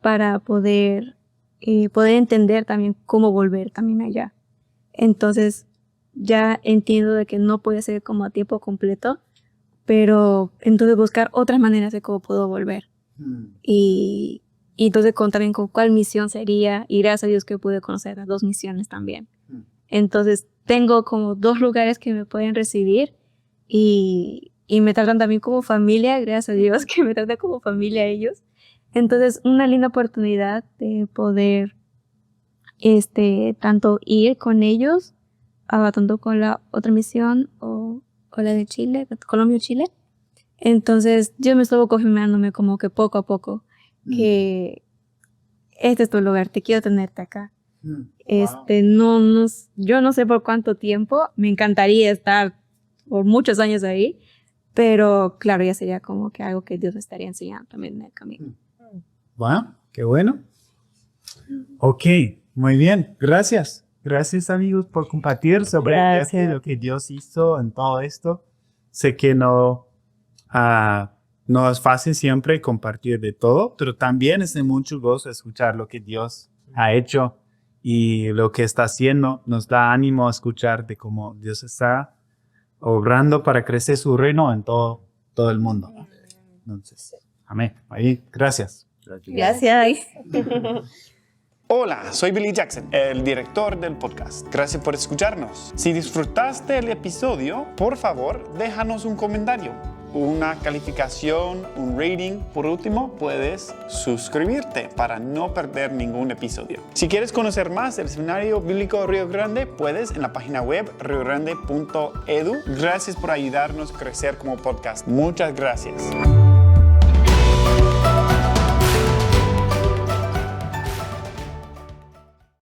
para poder entender también cómo volver también allá. Entonces ya entiendo de que no puede ser como a tiempo completo, pero entonces buscar otras maneras de cómo puedo volver. Y entonces también con cuál misión sería, y gracias a Dios que pude conocer las 2 misiones también. Entonces tengo como 2 lugares que me pueden recibir y me tratan también como familia, gracias a Dios que me tratan como familia ellos. Entonces una linda oportunidad de poder tanto ir con ellos, tanto con la otra misión o la de Chile, Colombia o Chile. Entonces yo me estuve confirmándome como que poco a poco que este es tu lugar, te quiero tenerte acá. Yo no sé por cuánto tiempo, me encantaría estar por muchos años ahí, pero claro, ya sería como que algo que Dios me estaría enseñando también en el camino. Wow, qué bueno. Ok, muy bien, gracias. Gracias amigos por compartir sobre lo que Dios hizo en todo esto. Sé que no es fácil siempre compartir de todo, pero también es de mucho gozo escuchar lo que Dios ha hecho y lo que está haciendo. Nos da ánimo a escuchar de cómo Dios está obrando para crecer su reino en todo el mundo. Entonces, amén. Ahí, gracias. Gracias. Hola, soy Billy Jackson, el director del podcast. Gracias por escucharnos. Si disfrutaste el episodio, por favor, déjanos un comentario, una calificación, un rating. Por último, puedes suscribirte para no perder ningún episodio. Si quieres conocer más del Seminario Bíblico Río Grande, puedes en la página web riogrande.edu. Gracias por ayudarnos a crecer como podcast. Muchas gracias.